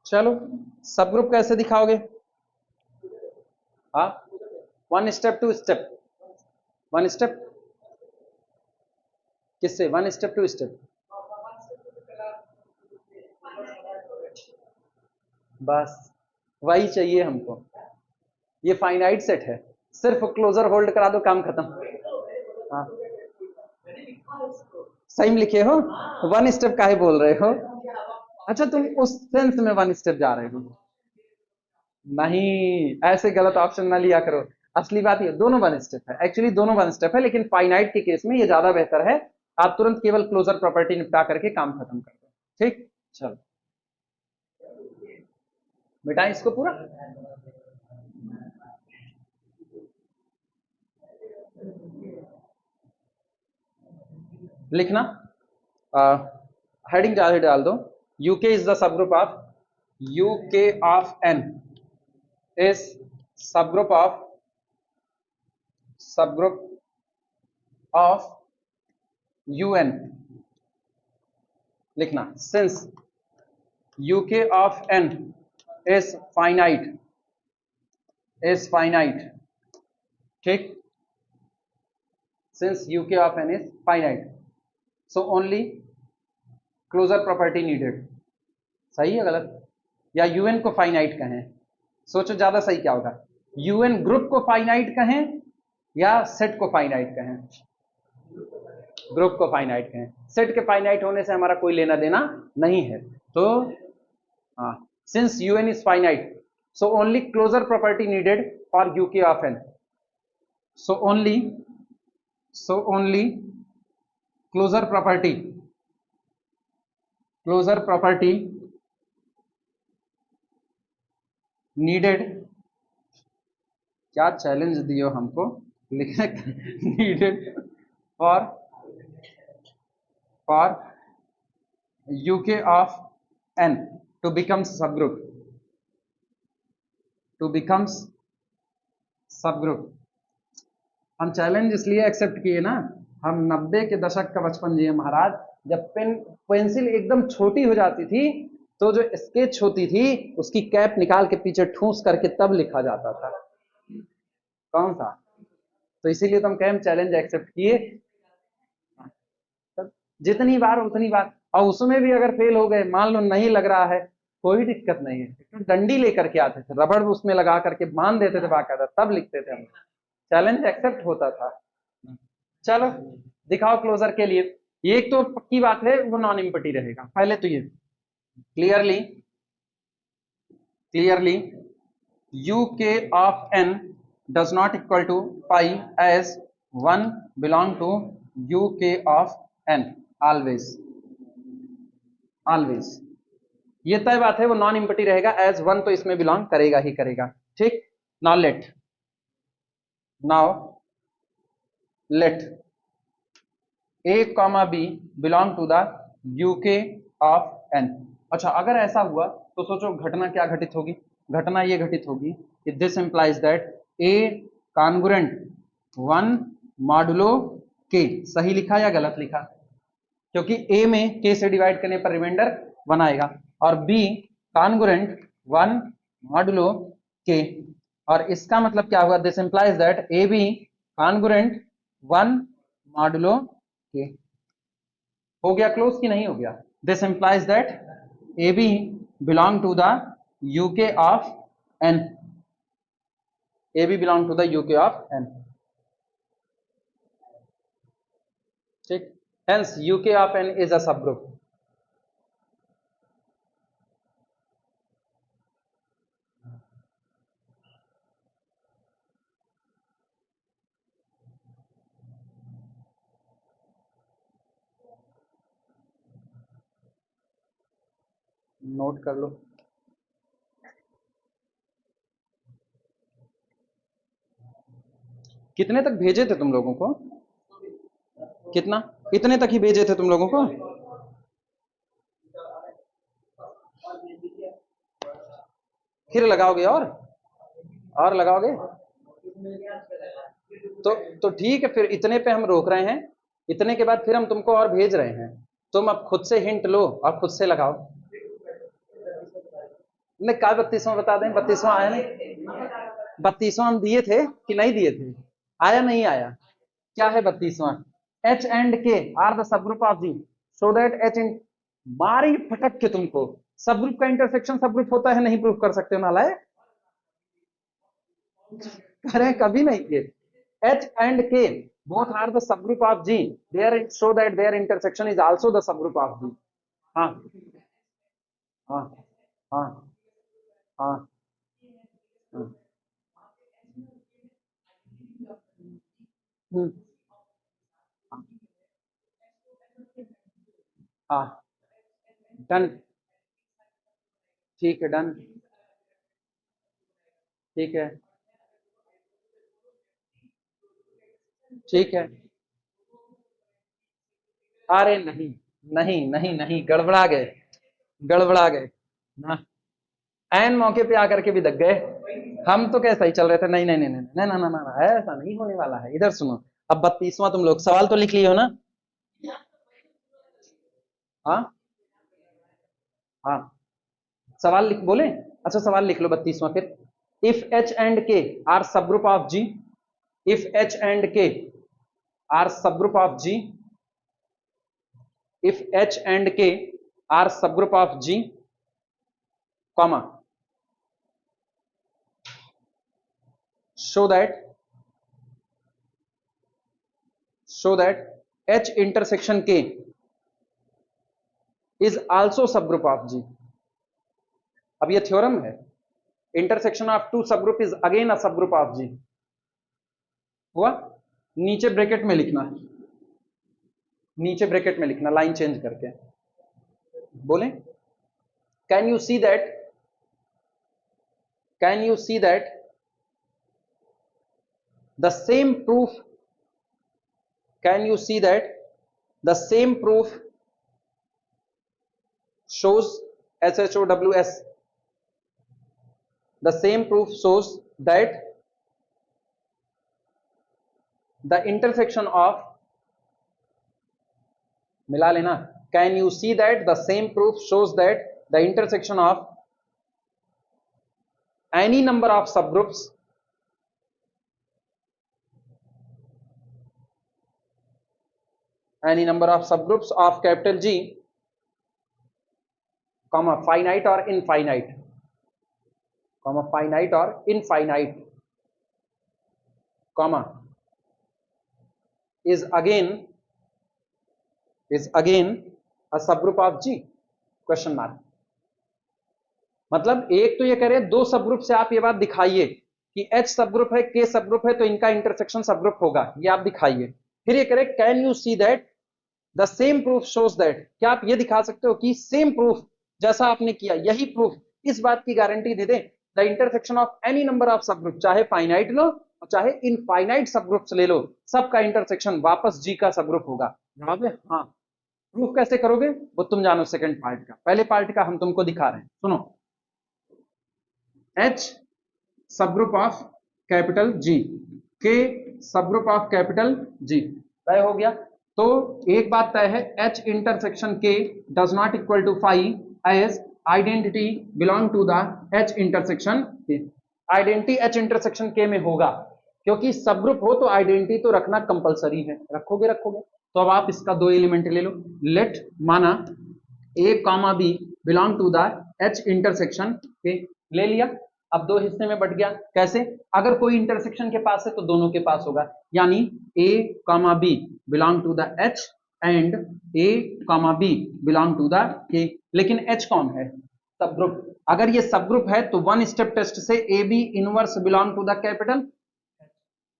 चलो, सब ग्रुप कैसे दिखाओगे? हाँ, one step two step. One step किससे? One step two step. बस वही चाहिए हमको। ये फाइनाइट सेट है, सिर्फ क्लोजर होल्ड करा दो, काम खत्म। हाँ, सही में लिखे हो। वन स्टेप काहे बोल रहे हो? अच्छा, तुम उस सेंस में वन स्टेप जा रहे हो। नहीं, ऐसे गलत ऑप्शन ना लिया करो। असली बात ये दोनों वन स्टेप है, एक्चुअली दोनों वन स्टेप है, लेकिन फाइनाइट के केस में ये ज्यादा बेहतर है। आप तुरंत केवल क्लोजर प्रॉपर्टी निपटा करके काम खत्म कर दो। ठीक, चलो बेटा इसको पूरा लिखना। हेडिंग डाल डाल दो। U k is the subgroup of, U k of n is subgroup of U n. लिखना, since U k of n is finite. ठीक, since U k of n is finite, so only closure property needed. सही है गलत? या UN को finite कहें? सोचो ज्यादा सही क्या होगा, यूएन ग्रुप को फाइनाइट कहें या सेट को फाइनाइट कहें? ग्रुप को फाइनाइट कहें। सेट के फाइनाइट होने से हमारा कोई लेना देना नहीं है। तो हाँ, since UN is finite, so only closure property needed for uk of n, so only closure property needed। क्या चैलेंज दियो हमको लिखने needed for uk of n to becomes subgroup। हम चैलेंज इसलिए एक्सेप्ट किए ना, हम 90 के दशक का बचपन जिए महाराज। जब पेंसिल एकदम छोटी हो जाती थी तो जो स्केच होती थी उसकी कैप निकाल के पीछे ठूस करके तब लिखा जाता था। कौन सा? तो इसीलिए तो हम कहें चैलेंज एक्सेप्ट किए। जितनी बार उतनी बार, और उसमें भी अगर फेल हो गए, मान लो नहीं लग रहा है, कोई दिक्कत नहीं है, तो डंडी लेकर के आते थे, रबड़ उसमें लगा करके बांध देते थे बाकायदा, तब लिखते थे हम। चैलेंज एक्सेप्ट होता था। चलो दिखाओ क्लोजर के लिए। ये एक तो पक्की बात है, वो नॉन इम्पटी रहेगा। पहले तो ये clearly U K of N does not equal to pi as one belong to U K of N. Always ये तय बात है, वो नॉन इम्पटी रहेगा। एज वन तो इसमें बिलोंग करेगा ही करेगा। ठीक, now let A comma B belong to the UK of N. अच्छा, अगर ऐसा हुआ तो सोचो घटना क्या घटित होगी? घटना ये घटित होगी कि this implies that A congruent one modulo के। सही लिखा या गलत लिखा? क्योंकि ए में के से डिवाइड करने पर रिमाइंडर वन आएगा, और बी कॉन्ग्रुएंट वन मॉडुलो के। और इसका मतलब क्या हुआ? This implies that a b congruent one modulo k. हो गया क्लोज कि नहीं हो गया? This implies that a b belong to the UK of n. A b belong to the UK of n. ठीक, hence U k of n is a subgroup. Note कर लो। कितने तक भेजे थे तुम लोगों को? कितना, इतने तक ही भेजे थे तुम लोगों को? फिर लगाओगे और लगाओगे? तो ठीक है, फिर इतने पे हम रोक रहे हैं। इतने के बाद फिर हम तुमको और भेज रहे हैं। तुम अब खुद से हिंट लो और खुद से लगाओ। नहीं, क्या 32वां बता दें? 32वां आया नहीं? 32वां हम दिए थे कि नहीं दिए थे? आया नहीं आया? क्या है 32वां? H and K are the subgroup of G, so that H in, मारी फटक के तुमको। सब ग्रुप का इंटरसेक्शन सब ग्रुप होता है, नहीं प्रूफ कर सकते हो नालाय? अरे कभी नहीं किए। H and K both are the subgroup of G, there so that their intersection is also the subgroup of G. हाँ हाँ हाँ हाँ हाँ। हम्म, हाँ डन। ठीक है, डन। ठीक है, ठीक है। अरे नहीं, नहीं नहीं नहीं, गड़बड़ा गए, गड़बड़ा गए ना। एन मौके पे आकर के भी दग गए। हम तो कैसा ही चल रहे थे, नहीं नहीं नहीं नहीं नहीं ना ना ना ना, ऐसा नहीं होने वाला है। इधर सुनो। अब 32वां तुम लोग सवाल तो लिख लिए हो ना? हाँ हाँ, सवाल लिख बोले? अच्छा, सवाल लिख लो 32वां फिर। If H and K are subgroup of G, if H and K are subgroup of G, if H and K are subgroup of G, comma, show that H intersection K is also subgroup of G। अब ये theorem है। Intersection of two subgroup is again a subgroup of G. हुआ? नीचे bracket में लिखना, नीचे bracket में लिखना लाइन चेंज करके। बोले? Can you see that, can you see that the same proof, can you see that the same proof shows, SHOWS, the same proof shows that the intersection of, मिला लेना, can you see that the same proof shows that the intersection of any number of subgroups, any number of subgroups of capital G, comma, finite or infinite, comma, finite or infinite, comma, is again a subgroup of G, question mark. मतलब एक तो ये कह रहे हैं दो subgroup से आप ये बात दिखाइए कि H सबग्रुप है, K सबग्रुप है, तो इनका इंटरसेक्शन सबग्रुप होगा, ये आप दिखाइए। फिर ये कह रहे can you see that the same proof shows that, क्या आप ये दिखा सकते हो कि सेम प्रूफ जैसा आपने किया यही प्रूफ इस बात की guarantee they they the intersection of any number of subgroup, चाहे फाइनाइट लो और चाहे इनफाइनाइट सबग्रुप्स ले लो, सबका इंटरसेक्शन वापस जी का सबग्रुप होगा। जवाब है हाँ। प्रूफ कैसे करोगे वो तुम जानो सेकंड पार्ट का, पहले पार्ट का हम तुमको दिखा रहे हैं, सुनो। H subgroup of capital G, K subgroup of capital G, तय हो गया। तो एक बात तय है, H intersection K does not equal to five as identity belong to the H intersection K। Identity H intersection K में होगा, क्योंकि सबग्रुप हो तो आइडेंटिटी तो रखना कंपलसरी है। रखोगे? रखोगे। तो अब आप इसका दो एलिमेंट ले लो। लेट माना A comma B belong to the H intersection K, ले लिया। अब दो हिस्से में बट गया। कैसे? अगर कोई इंटरसेक्शन के पास है तो दोनों के पास होगा, यानी A comma B belong to the H and A comma B belong to the K। लेकिन H कौन है? सबग्रुप। अगर ये सबग्रुप है तो वन स्टेप टेस्ट से A B inverse belong to the capital,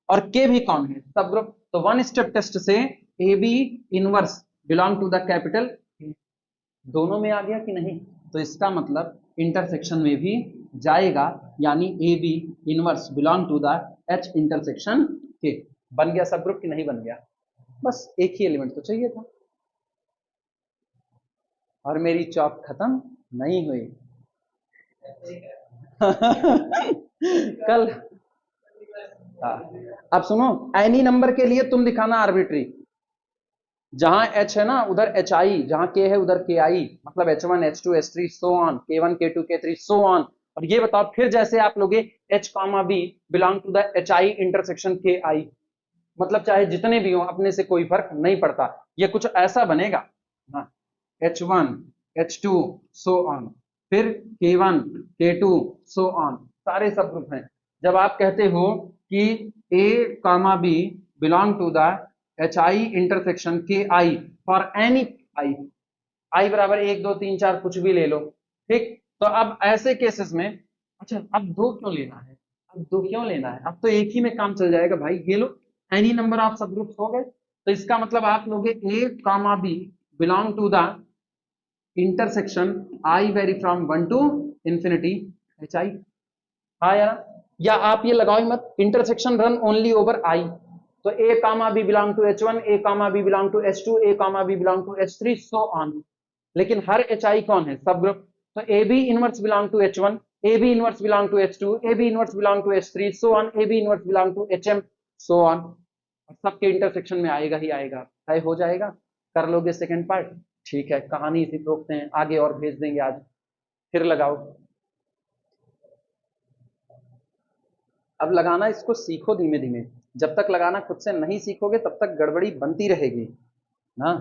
और के भी कौन है? सबग्रुप। तो वन स्टेप टेस्ट से A B inverse belong to the capital, दोनों में आ गया कि नहीं? तो इसका मतलब इंटरसेक्शन में भी जाएगा, यानी A B inverse belong to the H intersection K. बन गया सब ग्रुप कि नहीं बन गया? बस एक ही एलिमेंट तो चाहिए था, और मेरी चौक खत्म नहीं हुई। कल, हाँ, अब सुनो, एनी नंबर के लिए तुम दिखाना आर्बिट्री, जहां एच है ना उधर एच आई, जहां के है उधर के आई, मतलब H one H two H three so on, K one K two K three so on. और ये बताओ फिर जैसे आप लोगे H comma B belong to the H I intersection K आई, मतलब चाहे जितने भी हो अपने से कोई फर्क नहीं पड़ता, ये कुछ ऐसा बनेगा ना, H one H to so on, फिर के one K to so on, सारे सब ग्रुप हैं। जब आप कहते हो कि a comma b belong to the H I intersection K i for any I, आई बराबर एक दो तीन चार कुछ भी ले लो, ठीक, तो अब ऐसे केसेस में, अच्छा अब दो क्यों लेना है, अब दो क्यों लेना है, अब तो एक ही में काम चल जाएगा भाई, ये लो any number of subgroups हो गए, तो इसका मतलब आप लोगे a comma b belong to the intersection i vary from one to infinity H i. हाँ यार, या आप ये लगाओ मत, intersection run only over i, तो a comma b belong to H one, a comma b belong to H two, a comma b belong to H three so on, लेकिन her H I कौन है, subgroup, तो A B inverse belong to H one, A B inverse belong to H two, A B inverse belong to H three so on, A B inverse belong to H M so on, सबके intersection में आएगा ही आएगा, तय हो जाएगा। कर लोगे second part, ठीक है, कहानी इसी पे रोकते हैं, आगे और भेज देंगे आज, फिर लगाओ। अब लगाना इसको सीखो धीमे धीमे, जब तक लगाना खुद से नहीं सीखोगे तब तक गड़बड़ी बनती रहेगी ना।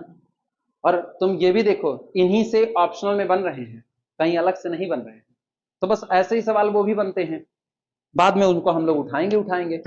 और तुम ये भी देखो, इन्हीं से ऑप्शनल में बन रहे हैं, कहीं अलग से नहीं बन रहे हैं, तो बस ऐसे ही सवाल वो भी बनते हैं, बाद में उनको हम लोग उठाएंगे उठाएंगे।